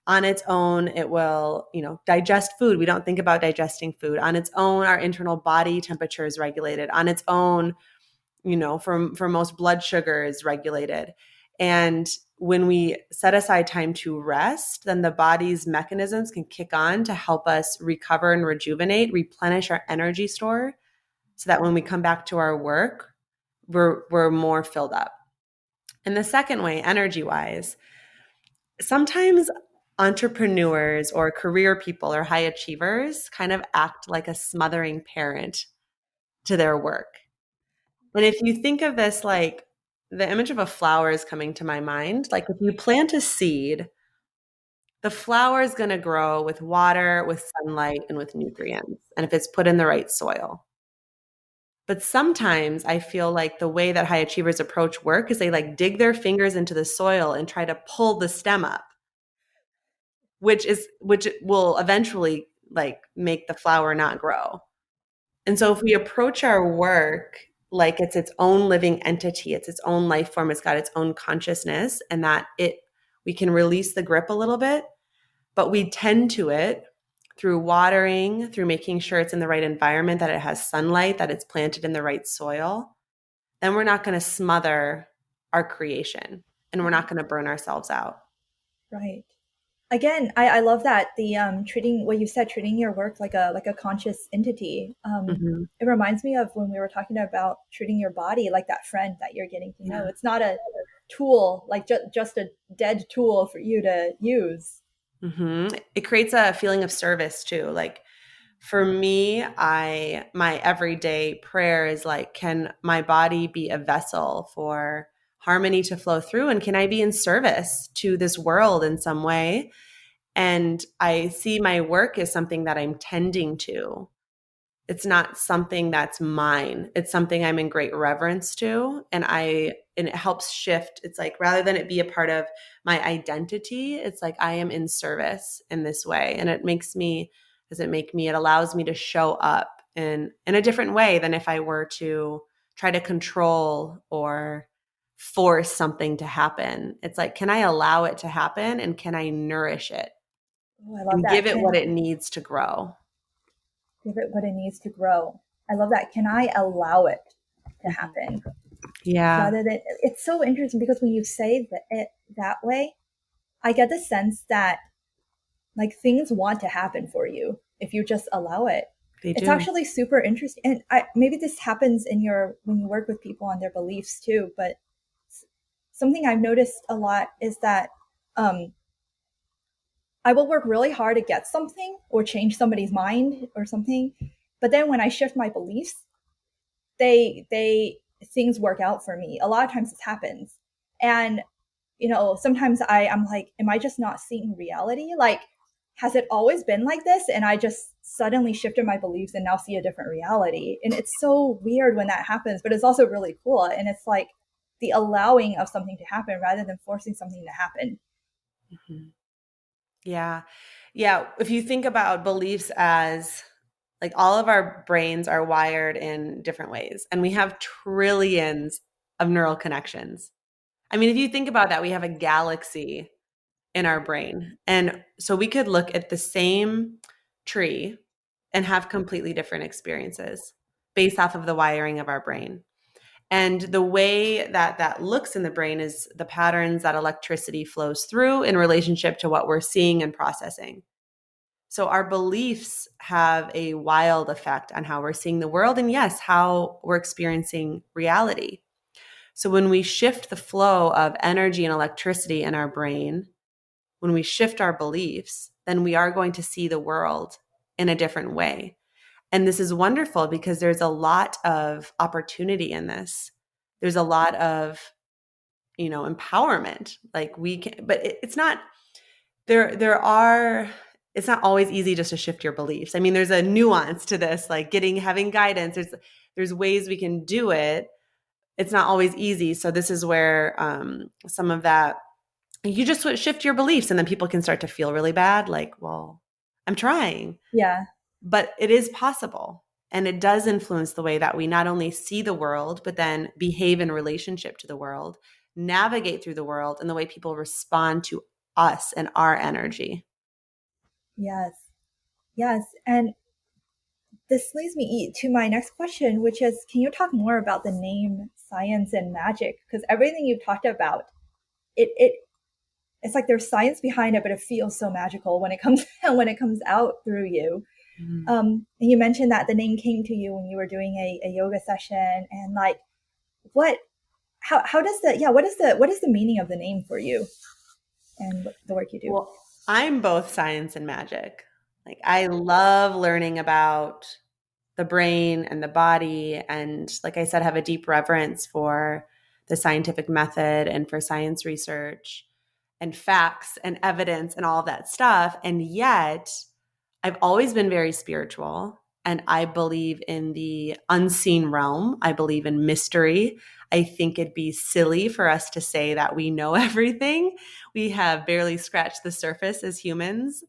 On its own, it will, digest food. We don't think about digesting food. On its own, our internal body temperature is regulated. On its own, for most blood sugar is regulated. And when we set aside time to rest, then the body's mechanisms can kick on to help us recover and rejuvenate, replenish our energy store so that when we come back to our work, we're more filled up. And the second way, energy wise, sometimes entrepreneurs or career people or high achievers kind of act like a smothering parent to their work. And if you think of this, like the image of a flower is coming to my mind. Like if you plant a seed, the flower is going to grow with water, with sunlight, and with nutrients, and if it's put in the right soil. But sometimes I feel like the way that high achievers approach work is they like dig their fingers into the soil and try to pull the stem up, which will eventually like make the flower not grow. And so if we approach our work like it's its own living entity, it's its own life form, it's got its own consciousness, and that it we can release the grip a little bit, but we tend to it through watering, through making sure it's in the right environment, that it has sunlight, that it's planted in the right soil. Then we're not going to smother our creation, and we're not Right. going to burn ourselves out. Right. Again, I love that the treating what you said, treating your work like a conscious entity. Mm-hmm. It reminds me of when we were talking about treating your body like that friend that you're getting to know. Yeah. It's not a tool, like just a dead tool for you to use. Mm-hmm. It creates a feeling of service too. Like for me, my everyday prayer is like, can my body be a vessel for harmony to flow through? And can I be in service to this world in some way? And I see my work as something that I'm tending to. It's not something that's mine. It's something I'm in great reverence to. And it helps shift. It's like rather than it be a part of my identity, it's like I am in service in this way. And it allows me to show up in a different way than if I were to try to control or force something to happen. It's like, can I allow it to happen, and can I nourish it Oh, I love and that. give it what Can it needs to grow? give it what it needs to grow. I love that. Can I allow it to Mhm. happen? Yeah, Rather than it's so interesting because when you say it that way, I get the sense that like things want to happen for you if you just allow it. they It's do. actually super interesting, and maybe this happens in your when you work with people on their beliefs too. But something I've noticed a lot is that um, I will work really hard to get something or change somebody's mind or something, but then when I shift my beliefs, they things work out for me. A lot of times this happens, and sometimes I'm like, am I just not seeing reality? Like, has it always been like this? And I just suddenly shifted my beliefs and now see a different reality. And it's so weird when that happens, but it's also really cool. And it's like the allowing of something to happen rather than forcing something to happen. Mhm. Yeah. Yeah. If you think about beliefs as like all of our brains are wired in different ways, and we have trillions of neural connections. I mean, if you think about that, we have a galaxy in our brain. And so we could look at the same tree and have completely different experiences based off of the wiring of our brain. And the way that that looks in the brain is the patterns that electricity flows through in relationship to what we're seeing and processing. So our beliefs have a wild effect on how we're seeing the world, and yes, how we're experiencing reality. So when we shift the flow of energy and electricity in our brain, when we shift our beliefs, then we are going to see the world in a different way. And this is wonderful because there's a lot of opportunity in this. There's a lot of, empowerment. Like we can, but it's not there are it's not always easy just to shift your beliefs. I mean, there's a nuance to this, like having guidance. There's ways we can do it. It's not always easy. So this is where some of that, you just shift your beliefs, and then people can start to feel really bad. Like, well, I'm trying, Yeah. but it is possible. And it does influence the way that we not only see the world, but then behave in relationship to the world, navigate through the world, and the way people respond to us and our energy. Yes. Yes. And this leads me to my next question, which is, can you talk more about the name science and magic? Because everything you've talked about, it it's like there's science behind it, but it feels so magical when it comes when it comes out through you. Mhm. And you mentioned that the name came to you when you were doing a yoga session, and like, what, how does the, yeah, what is the meaning of the name for you and the work you do? Well, I'm both science and magic. Like, I love learning about the brain and the body. And like I said, have a deep reverence for the scientific method and for science research and facts and evidence and all of that stuff. And yet, I've always been very spiritual, and I believe in the unseen realm. I believe in mystery. I think it'd be silly for us to say that we know everything. We have barely scratched the surface as humans.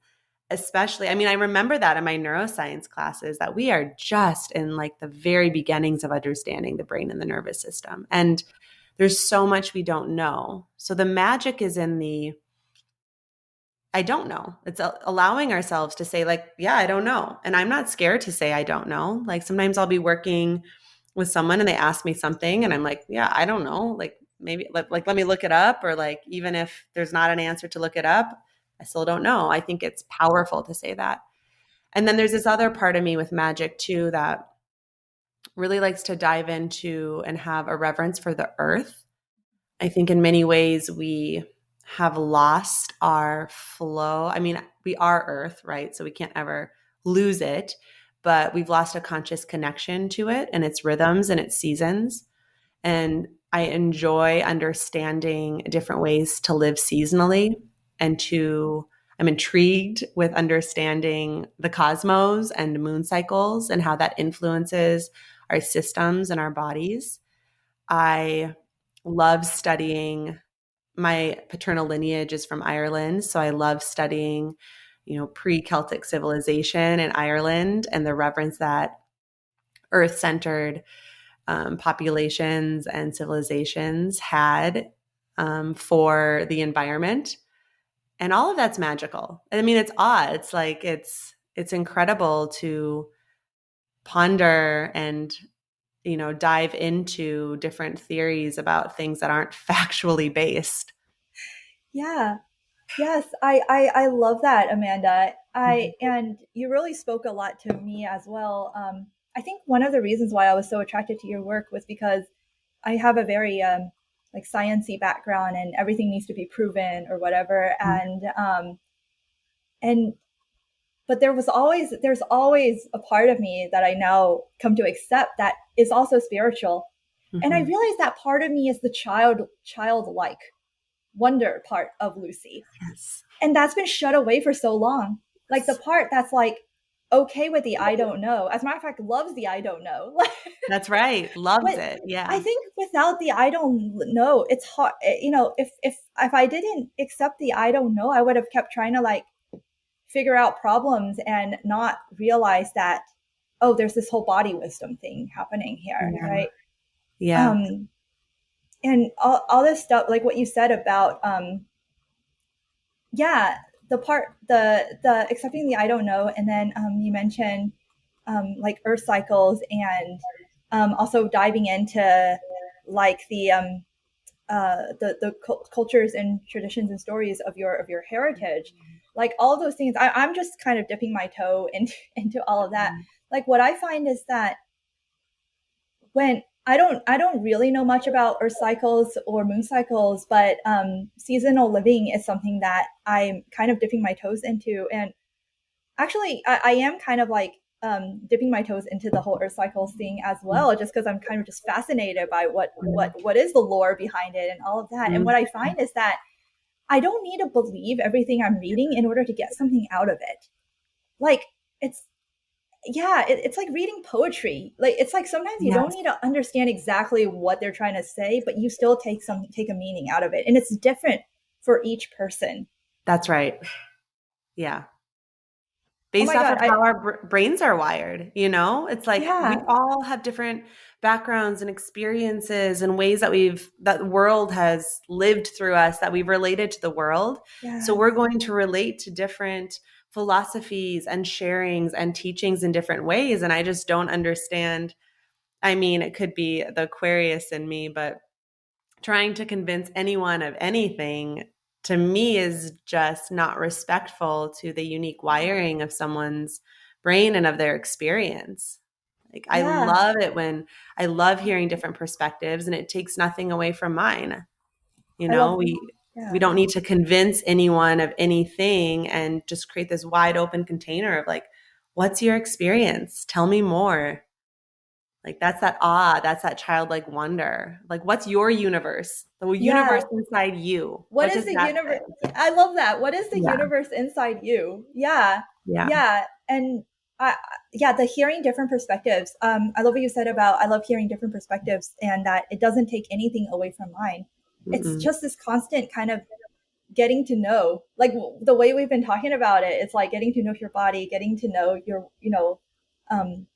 especially, I mean, I remember that in my neuroscience classes that we are just in like the very beginnings of understanding the brain and the nervous system. And there's so much we don't know. So the magic is in the I don't know. It's allowing ourselves to say, like, yeah, I don't know. And I'm not scared to say I don't know. Like sometimes I'll be working with someone and they ask me something and I'm like, yeah, I don't know. Like maybe like let me look it up, or like even if there's not an answer to look it up, I still don't know. I think it's powerful to say that. And then there's this other part of me with magic too that really likes to dive into and have a reverence for the earth. I think in many ways we have lost our flow. I mean, we are earth, right? So we can't ever lose it, but we've lost a conscious connection to it and its rhythms and its seasons. And I enjoy understanding different ways to live seasonally and I'm intrigued with understanding the cosmos and moon cycles and how that influences our systems and our bodies. I love studying. My paternal lineage is from Ireland, so I love studying, pre-Celtic civilization in Ireland and the reverence that earth-centered populations and civilizations had for the environment. And all of that's magical. I mean, it's awe. It's like it's incredible to ponder and dive into different theories about things that aren't factually based. Yeah. Yes, I love that, Amanda. Mhm. And you really spoke a lot to me as well. I think one of the reasons why I was so attracted to your work was because I have a very like sciencey background, and everything needs to be proven or whatever. And but there's always a part of me that I now come to accept that is also spiritual. And I Mhm. realize that part of me is the childlike wonder part of Lucy, Yes. and that's been shut away for so long. Like the Yes. part that's like okay with the I don't know. As a matter of fact, loves the I don't know. That's right. Loves But it. I Yeah. think without the I don't know, it's hard. If I didn't accept the I don't know, I would have kept trying to like figure out problems and not realize that, oh, there's this whole body wisdom thing happening here, Yeah. right? Yeah. Um, and all this stuff, like what you said about yeah, the accepting the I don't know, and then you mentioned like earth cycles, and also diving into like the cultures and traditions and stories of your heritage, like all of those things. I'm just kind of dipping my toe into all of that. Like what I find is that when I don't really know much about earth cycles or moon cycles, but seasonal living is something that I'm kind of dipping my toes into. And actually, I am kind of like dipping my toes into the whole earth cycles thing as well, just because I'm kind of just fascinated by what is the lore behind it and all of that. And what I find is that I don't need to believe everything I'm reading in order to get something out of it. Like it's yeah, it's like reading poetry. Like it's like sometimes you don't Yes. need to understand exactly what they're trying to say, but you still take a meaning out of it, and it's different for each person. That's right. Yeah. Oh Based my off god, of I how our brains are wired, it's like we yeah, all have different backgrounds and experiences and ways that the world has lived through us, that we've related to the world. So we're yes, going to relate to different philosophies and sharings and teachings in different ways. And I just don't understand. I mean, it could be the Aquarius in me, but trying to convince anyone of anything to me is just not respectful to the unique wiring of someone's brain and of their experience. Like yeah. I love hearing different perspectives, and it takes nothing away from mine. You I know, love we yeah. don't need to convince anyone of anything and just create this wide open container of like, what's your experience? Tell me more. Like that's that awe, that's that childlike wonder. Like what's your universe? The universe Yeah. inside you. What What is does the that universe? say? I love that. What is the Yeah. universe inside you? Yeah. Yeah. Yeah. And I, yeah, the hearing different perspectives. I love what you said about I love hearing different perspectives, and that it doesn't take anything away from mine. It's Mm-mm. just this constant kind of getting to know, like the way we've been talking about it, it's like getting to know your body, getting to know your, um,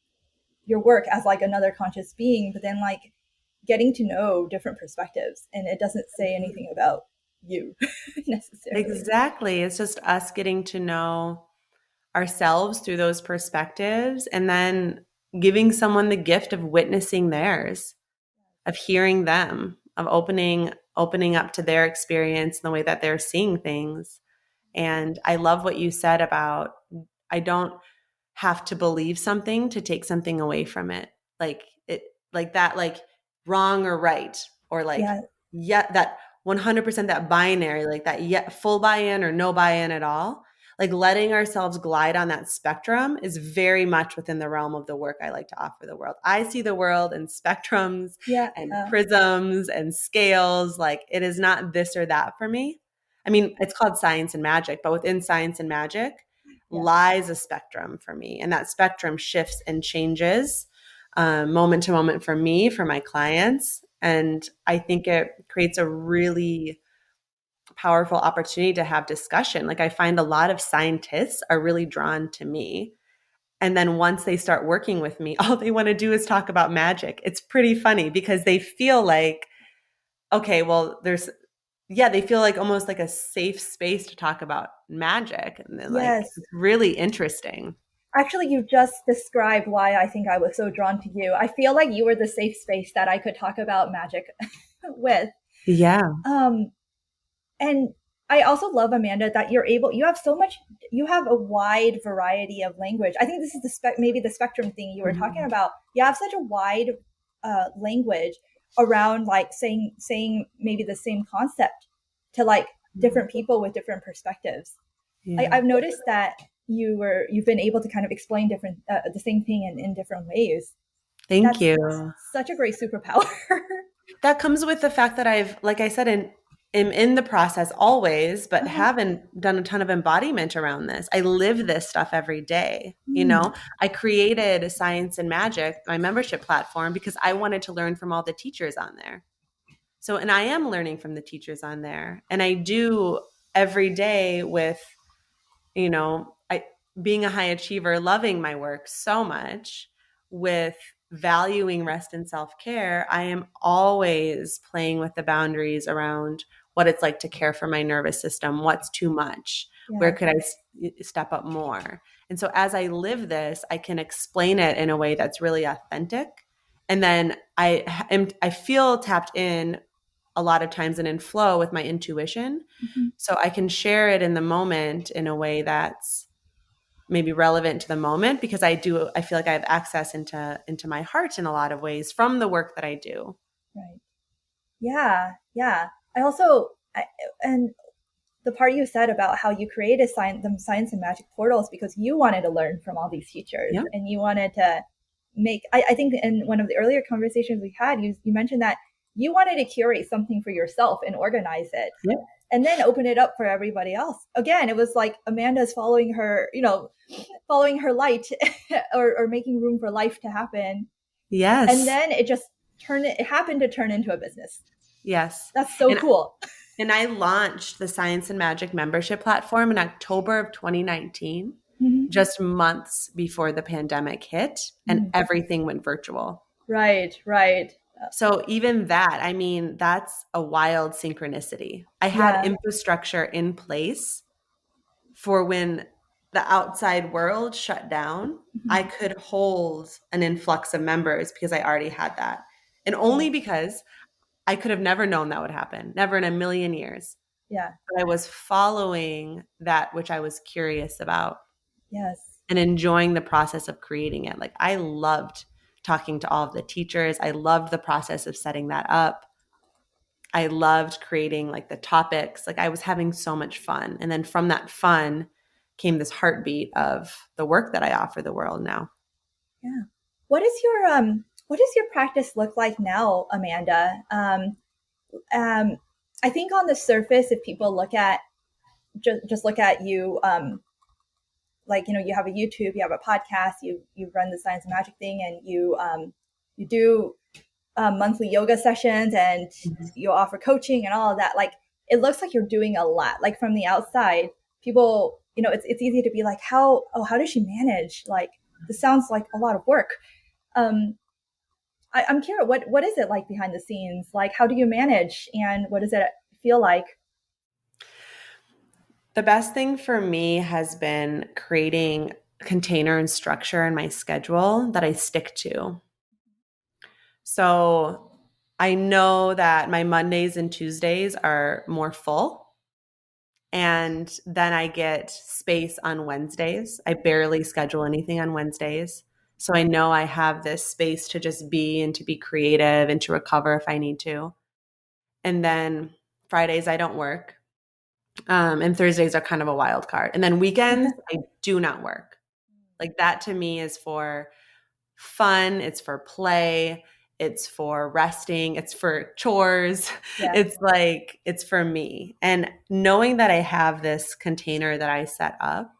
your work as like another conscious being, but then like getting to know different perspectives. And it doesn't say anything about you necessarily. Exactly. It's just us getting to know ourselves through those perspectives and then giving someone the gift of witnessing theirs, of hearing them, of opening up to their experience and the way that they're seeing things. And I love what you said about I don't have to believe something to take something away from it. Like it like that like wrong or right or like Yeah. yeah that 100% that binary like that yeah full buy-in or no buy-in at all. Like letting ourselves glide on that spectrum is very much within the realm of the work I like to offer the world. I see the world in spectrums Yeah. and prisms and scales. Like it is not this or that for me. I mean, it's called science and magic, but within science and magic Yeah. lies a spectrum for me. And that spectrum shifts and changes moment to moment for me, for my clients. And I think it creates a really powerful opportunity to have discussion. Like I find a lot of scientists are really drawn to me. And then once they start working with me, all they want to do is talk about magic. It's pretty funny because they feel like, okay, well, they feel like almost like a safe space to talk about magic. And they're like, Yes. it's really interesting. Actually, you just described why I think I was so drawn to you. I feel like you were the safe space that I could talk about magic with. Yeah. Um, and I also love, Amanda, that you have so much, you have a wide variety of language. I think this is maybe the spectrum thing you were talking Mhm. about. You have such a wide language around like saying maybe the same concept to like different people with different perspectives. Yeah. I've noticed that you've been able to kind of explain different the same thing in different ways. Thank That's you. such a great superpower. That comes with the fact that I've, like I said, am in the process always, but Uh-huh. haven't done a ton of embodiment around this. I live this stuff every day. You Mm, know, I created Science and Magic, my membership platform, because I wanted to learn from all the teachers on there. So, and I am learning from the teachers on there. And I do every day with I being a high achiever, loving my work so much, with valuing rest and self-care, I am always playing with the boundaries around what it's like to care for my nervous system, what's too much, where yeah. could step up more. And so as I live this, I can explain it in a way that's really authentic. And then I feel tapped in a lot of times and in flow with my intuition, Mhm. so I can share it in the moment in a way that's maybe relevant to the moment, because I feel like I have access into my heart in a lot of ways from the work that I do. Right. Yeah. Yeah. I also, and the part you said about how you created science and magic portals because you wanted to learn from all these teachers Yep. and you wanted to I think in one of the earlier conversations we had, you mentioned that you wanted to curate something for yourself and organize it Yep. and then open it up for everybody else. Again, it was like Amanda's following her, following her light or making room for life to happen. And Yes. then it happened to turn into a business. Yes. That's so And cool. and I launched the Science and Magic membership platform in October of 2019, Mm-hmm. just months before the pandemic hit and Mm-hmm. everything went virtual. Right, right. So even that, I mean, that's a wild synchronicity. I had Yeah. infrastructure in place for when the outside world shut down, I Mm-hmm. could hold an influx of members because I already had that. And Right. only because I could have never known that would happen, never in a million years. Yeah. But I was following that which I was curious about Yes. and enjoying the process of creating it. Like I loved talking to all of the teachers. I loved the process of setting that up. I loved creating like the topics. Like I was having so much fun. And then from that fun came this heartbeat of the work that I offer the world now. Yeah. What does your practice look like now, Amanda? Um I think on the surface, if people look at just look at you, like you have a YouTube, you have a podcast, you run the science and magic thing, and you do monthly yoga sessions, and Mhm. you offer coaching and all of that. Like it looks like you're doing a lot. Like from the outside, people, it's easy to be like, how does she manage? Like, this sounds like a lot of work. Um, I'm curious, what is it like behind the scenes? Like, how do you manage, and what does it feel like? The best thing for me has been creating container and structure in my schedule that I stick to. So I know that my Mondays and Tuesdays are more full. And then I get space on Wednesdays. I barely schedule anything on Wednesdays. So I know I have this space to just be and to be creative and to recover if I need to. And then Fridays, I don't work. And Thursdays are kind of a wild card. And then weekends, I do not work. Like that to me is for fun, it's for play, it's for resting, it's for chores. Yeah. It's like it's for me. And knowing that I have this container that I set up,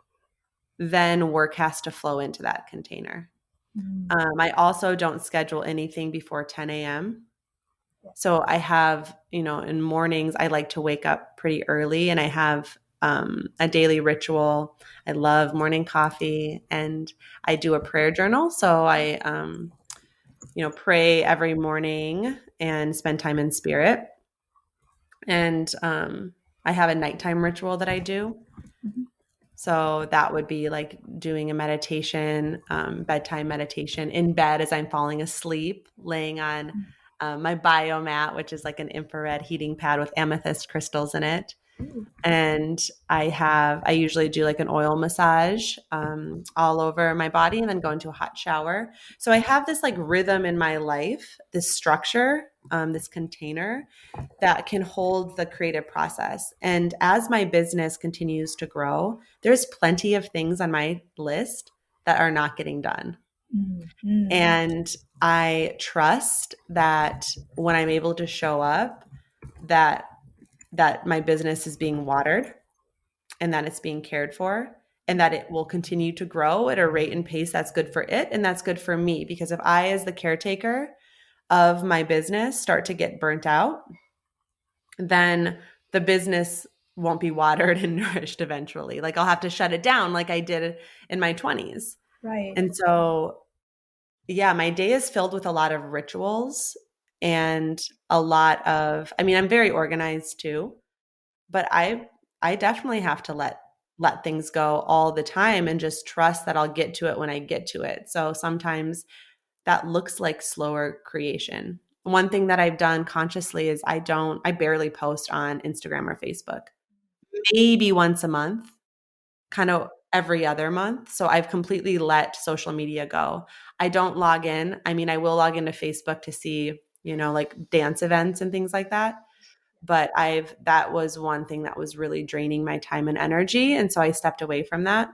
then work has to flow into that container. Mm. I also don't schedule anything before 10 a.m. Yeah. So I have, in mornings, I like to wake up pretty early and I have a daily ritual. I love morning coffee and I do a prayer journal. So I, pray every morning and spend time in spirit. And I have a nighttime ritual that I do. Mhm. So that would be like doing a meditation, bedtime meditation in bed as I'm falling asleep, laying on my biomat, which is like an infrared heating pad with amethyst crystals in it. Ooh. And I usually do like an oil massage all over my body and then go into a hot shower. So I have this like rhythm in my life, this structure, this container that can hold the creative process. And as my business continues to grow, there's plenty of things on my list that are not getting done. Mm. Mm. And I trust that when I'm able to show up, that my business is being watered and that it's being cared for and that it will continue to grow at a rate and pace that's good for it and that's good for me. Because if I, as the caretaker of my business, start to get burnt out, then the business won't be watered and nourished eventually. Like I'll have to shut it down like I did in my 20s. Right. And so, yeah, my day is filled with a lot of rituals and a lot of, I mean, I'm very organized too, but I definitely have to let things go all the time and just trust that I'll get to it when I get to it. So sometimes that looks like slower creation. One thing that I've done consciously is I barely post on Instagram or Facebook. Maybe once a month, kind of every other month. So I've completely let social media go. I don't log in. I mean, I will log into Facebook to see, like dance events and things like that. But that was one thing that was really draining my time and energy. And so I stepped away from that.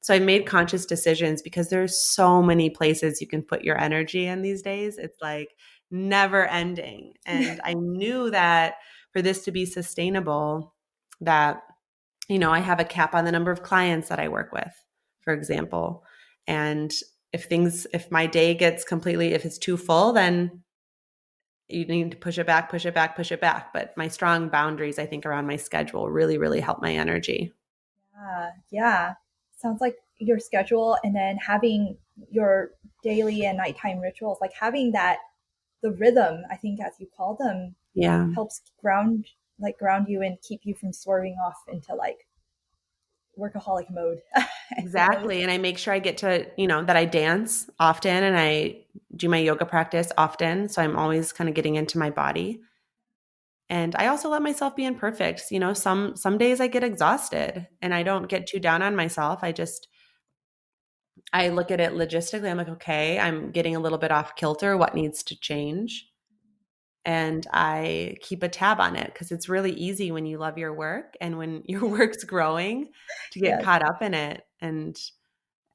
So I made conscious decisions because there's so many places you can put your energy in these days. It's like never ending. And I knew that for this to be sustainable, that, I have a cap on the number of clients that I work with, for example. And if my day gets if it's too full, then you need to push it back, push it back, push it back. But my strong boundaries, I think, around my schedule really, really help my energy. Yeah. Yeah. Sounds like your schedule, and then having your daily and nighttime rituals, like having that, the rhythm, I think, as you call them, Yeah, helps ground you and keep you from swerving off into like workaholic mode, I suppose. exactly. And I make sure I get to, that I dance often and I do my yoga practice often. So I'm always kind of getting into my body. And I also let myself be imperfect. Some days I get exhausted and I don't get too down on myself. I look at it logistically. I'm like, okay, I'm getting a little bit off kilter. What needs to change? And I keep a tab on it because it's really easy when you love your work and when your work's growing to get Yes. caught up in it. And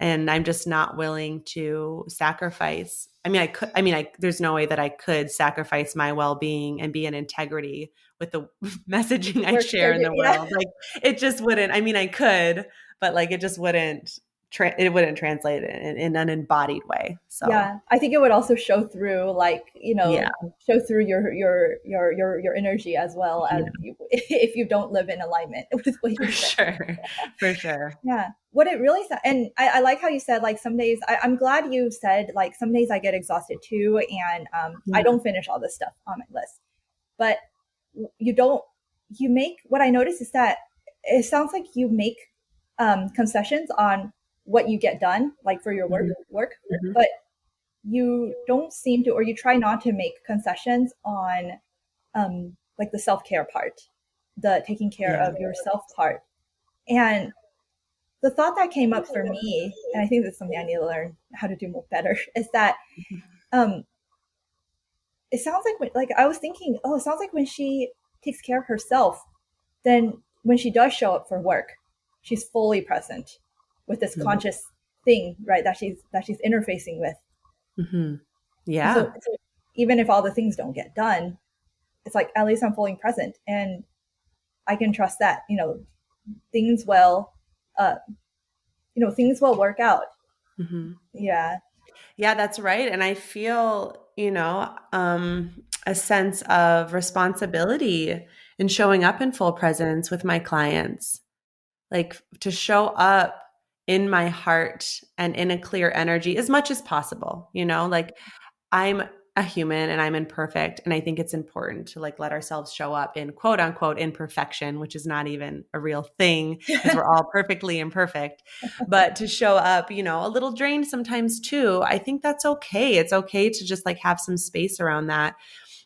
I'm just not willing to sacrifice. There's no way that I could sacrifice my well-being and be in integrity with the messaging I Work share in schedule. the Yeah. world. Like it just wouldn't. I mean, I could, but like it just wouldn't it wouldn't translate in an embodied way. So Yeah, I think it would also show through, like, yeah, show through your energy as well as yeah, you, if you don't live in alignment with what for you're saying. sure, for sure. Yeah, what it really said, and I like how you said, like, some days I'm glad you said, like, some days I get exhausted too, and I Yeah. don't finish all this stuff on my list. But you don't, you make, what I notice is that it sounds like you make concessions on what you get done, like for your Mhm, work, mhm. but you don't seem to, or you try not to make concessions on like the self-care part, the taking care Yeah. of yourself part. And the thought that came up for me, and I think that's something I need to learn how to do more better, is that um, it sounds like like I was thinking, oh, it sounds like when she takes care of herself, then when she does show up for work, she's fully present with this Mhm, conscious thing, right? That she's interfacing with. mhm. And so, Yeah. even if all the things don't get done, it's like at least I'm fully present, and I can trust that things will, uh, things will work out. Mhm. Yeah, Yeah, that's right. And I feel, a sense of responsibility in showing up in full presence with my clients, like to show up in my heart and in a clear energy as much as possible, like I'm a human and I'm imperfect. And I think it's important to like let ourselves show up in quote unquote imperfection, which is not even a real thing because we're all perfectly imperfect. But to show up, a little drained sometimes too, I think that's okay. It's okay to just like have some space around that.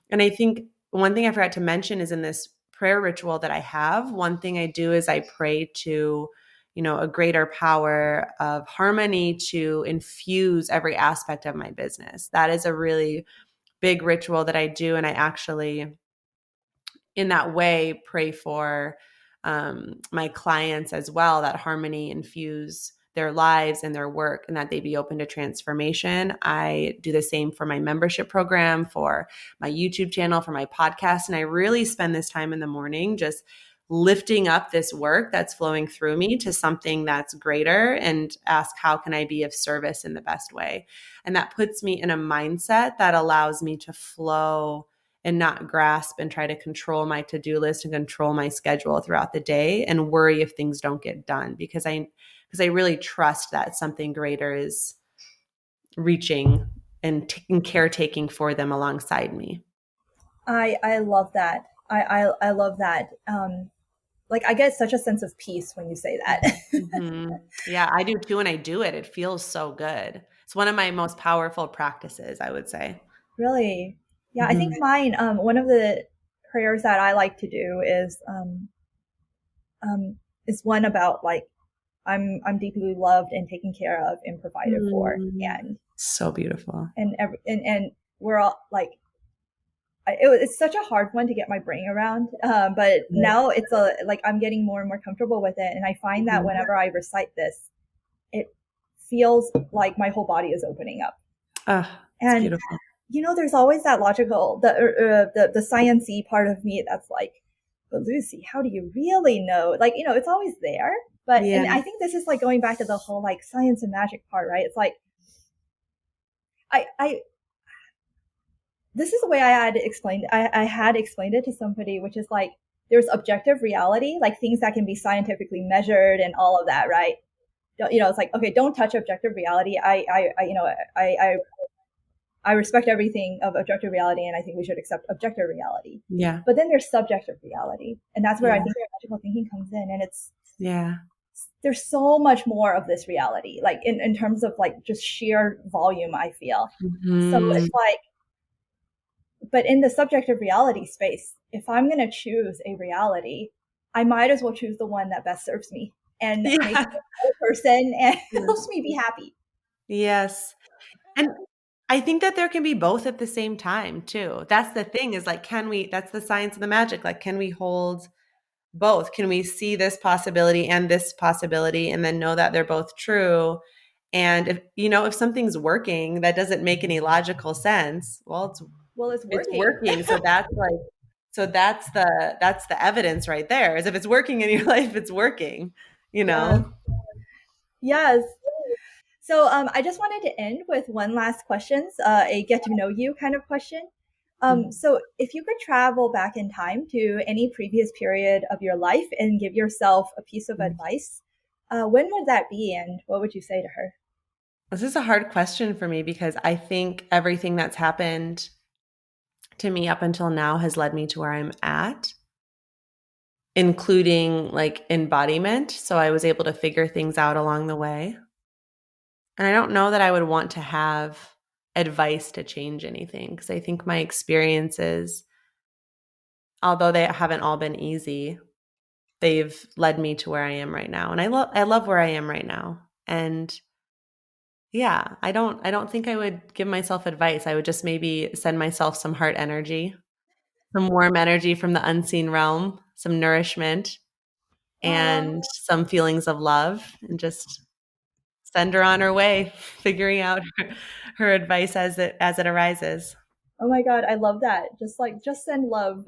And I think one thing I forgot to mention is in this prayer ritual that I have, one thing I do is I pray to, a greater power of harmony to infuse every aspect of my business. That is a really big ritual that I do. And I actually, in that way, pray for my clients as well, that harmony infuse their lives and their work and that they be open to transformation. I do the same for my membership program, for my YouTube channel, for my podcast. And I really spend this time in the morning just lifting up this work that's flowing through me to something that's greater and ask, how can I be of service in the best way? And that puts me in a mindset that allows me to flow and not grasp and try to control my to-do list and control my schedule throughout the day and worry if things don't get done because I really trust that something greater is reaching and taking caretaking for them alongside me. I love that. I love that. Like, I get such a sense of peace when you say that. Mm-hmm. Yeah, I do too, and I do it. It feels so good. It's one of my most powerful practices, I would say. Really. Yeah, I think Mm-hmm. mine, one of the prayers that I like to do um, is one about, like, I'm deeply loved and taken care of and provided for, Mm, so beautiful. and we're all like, it's such a hard one to get my brain around, but Yeah. now it's a like I'm getting more and more comfortable with it, and I find that Mhm. whenever I recite this, it feels like my whole body is opening up. Ah, it's And beautiful. there's always that logical, the sciencey part of me that's like, but Lucy, how do you really know? Like, it's always there. But, Yeah. and I think this is like going back to the whole like science and magic part, right? It's like, I this is the way I had explained it to somebody, which is like, there's objective reality, like things that can be scientifically measured and all of that, right? It's like, okay, don't touch objective reality. I respect everything of objective reality, and I think we should accept objective reality. Yeah. But then there's subjective reality, and that's where I Yeah. think magical thinking comes in. And Yeah. there's so much more of this reality, like in terms of like just sheer volume, I feel. So Mhm. it's like, but in the subjective reality space, if I'm going to choose a reality, I might as well choose the one that best serves me and makes me Yeah. a better person and Yeah. helps me be happy. Yes. And I think that there can be both at the same time too. That's the thing is like, that's the science of the magic. Like, can we hold both? Can we see this possibility and this possibility and then know that they're both true? And if something's working that doesn't make any logical sense, well, Well, it's it's working. working. So that's the evidence right there. Is if it's working in your life, it's working, you Yes. know? Yes. So I just wanted to end with one last question, a get to know you kind of question. Mhm. So if you could travel back in time to any previous period of your life and give yourself a piece of advice, when would that be and what would you say to her? This is a hard question for me because I think everything that's happened to me up until now has led me to where I'm at, including like embodiment. So I was able to figure things out along the way. And I don't know that I would want to have advice to change anything because I think my experiences, although they haven't all been easy, they've led me to where I am right now. And I love where I am right now. And yeah, I don't think I would give myself advice. I would just maybe send myself some heart energy, some warm energy from the unseen realm, some nourishment Oh, and some feelings of love and just send her on her way, figuring out her advice as it arises. oh my God, I love that. Just send love,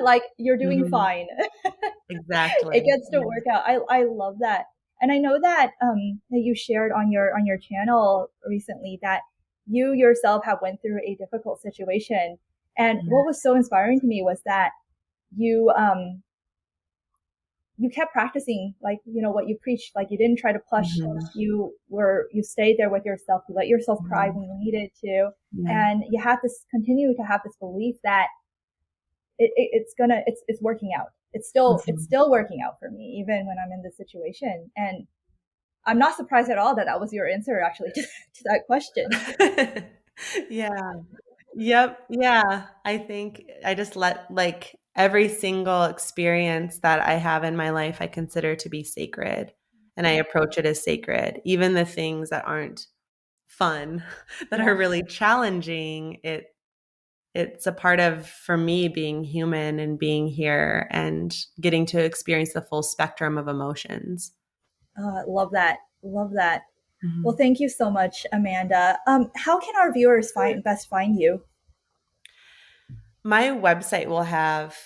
like you're doing Mhm. fine. It Exactly. gets to work out. I love that. And I know that that you shared on your channel recently that you yourself have went through a difficult situation. And Yeah. what was so inspiring to me was that you you kept practicing like what you preached. Like you didn't try to push. Mhm. You stayed there with yourself. You let yourself cry Mhm. when you needed to, Yeah. and you have to continue to have this belief that it's working out. It's Mhm. still working out for me even when I'm in this situation. And I'm not surprised at all that that was your answer actually to that question. Yeah. Yep. Yeah. I think I just let like every single experience that I have in my life, I consider to be sacred. And I approach it as sacred. Even the things that aren't fun, that are Yeah. really challenging, it's a part of for me being human and being here and getting to experience the full spectrum of emotions. Love that. Love that. Well, Mhm. thank you so much, Amanda. How can our viewers find you? My website will have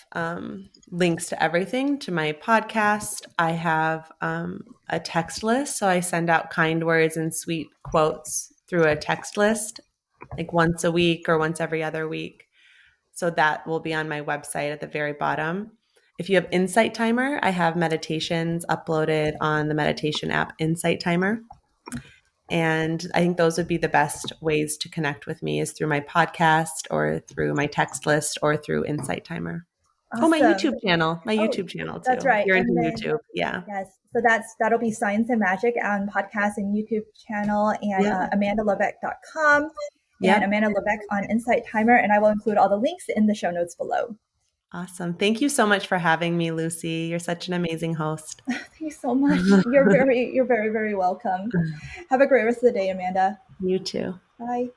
links to everything, to my podcast. I have a text list. So I send out kind words and sweet quotes through a text list, like once a week or once every other week. So that will be on my website at the very bottom. If you have Insight Timer, I have meditations uploaded on the meditation app Insight Timer. And I think those would be the best ways to connect with me is through my podcast or through my text list or through Insight Timer. Oh, my Awesome. YouTube channel, Oh, that's too. If right. you're into And then YouTube. Yeah. yes, so that'll be Science and Magic on podcast and YouTube channel and Yep. amandalebec.com and Yep. Amanda Lebec on Insight Timer. And I will include all the links in the show notes below. Awesome. Thank you so much for having me, Lucy. You're such an amazing host. Thank you so much. You're very, very welcome. Have a great rest of the day, Amanda. You too. Bye.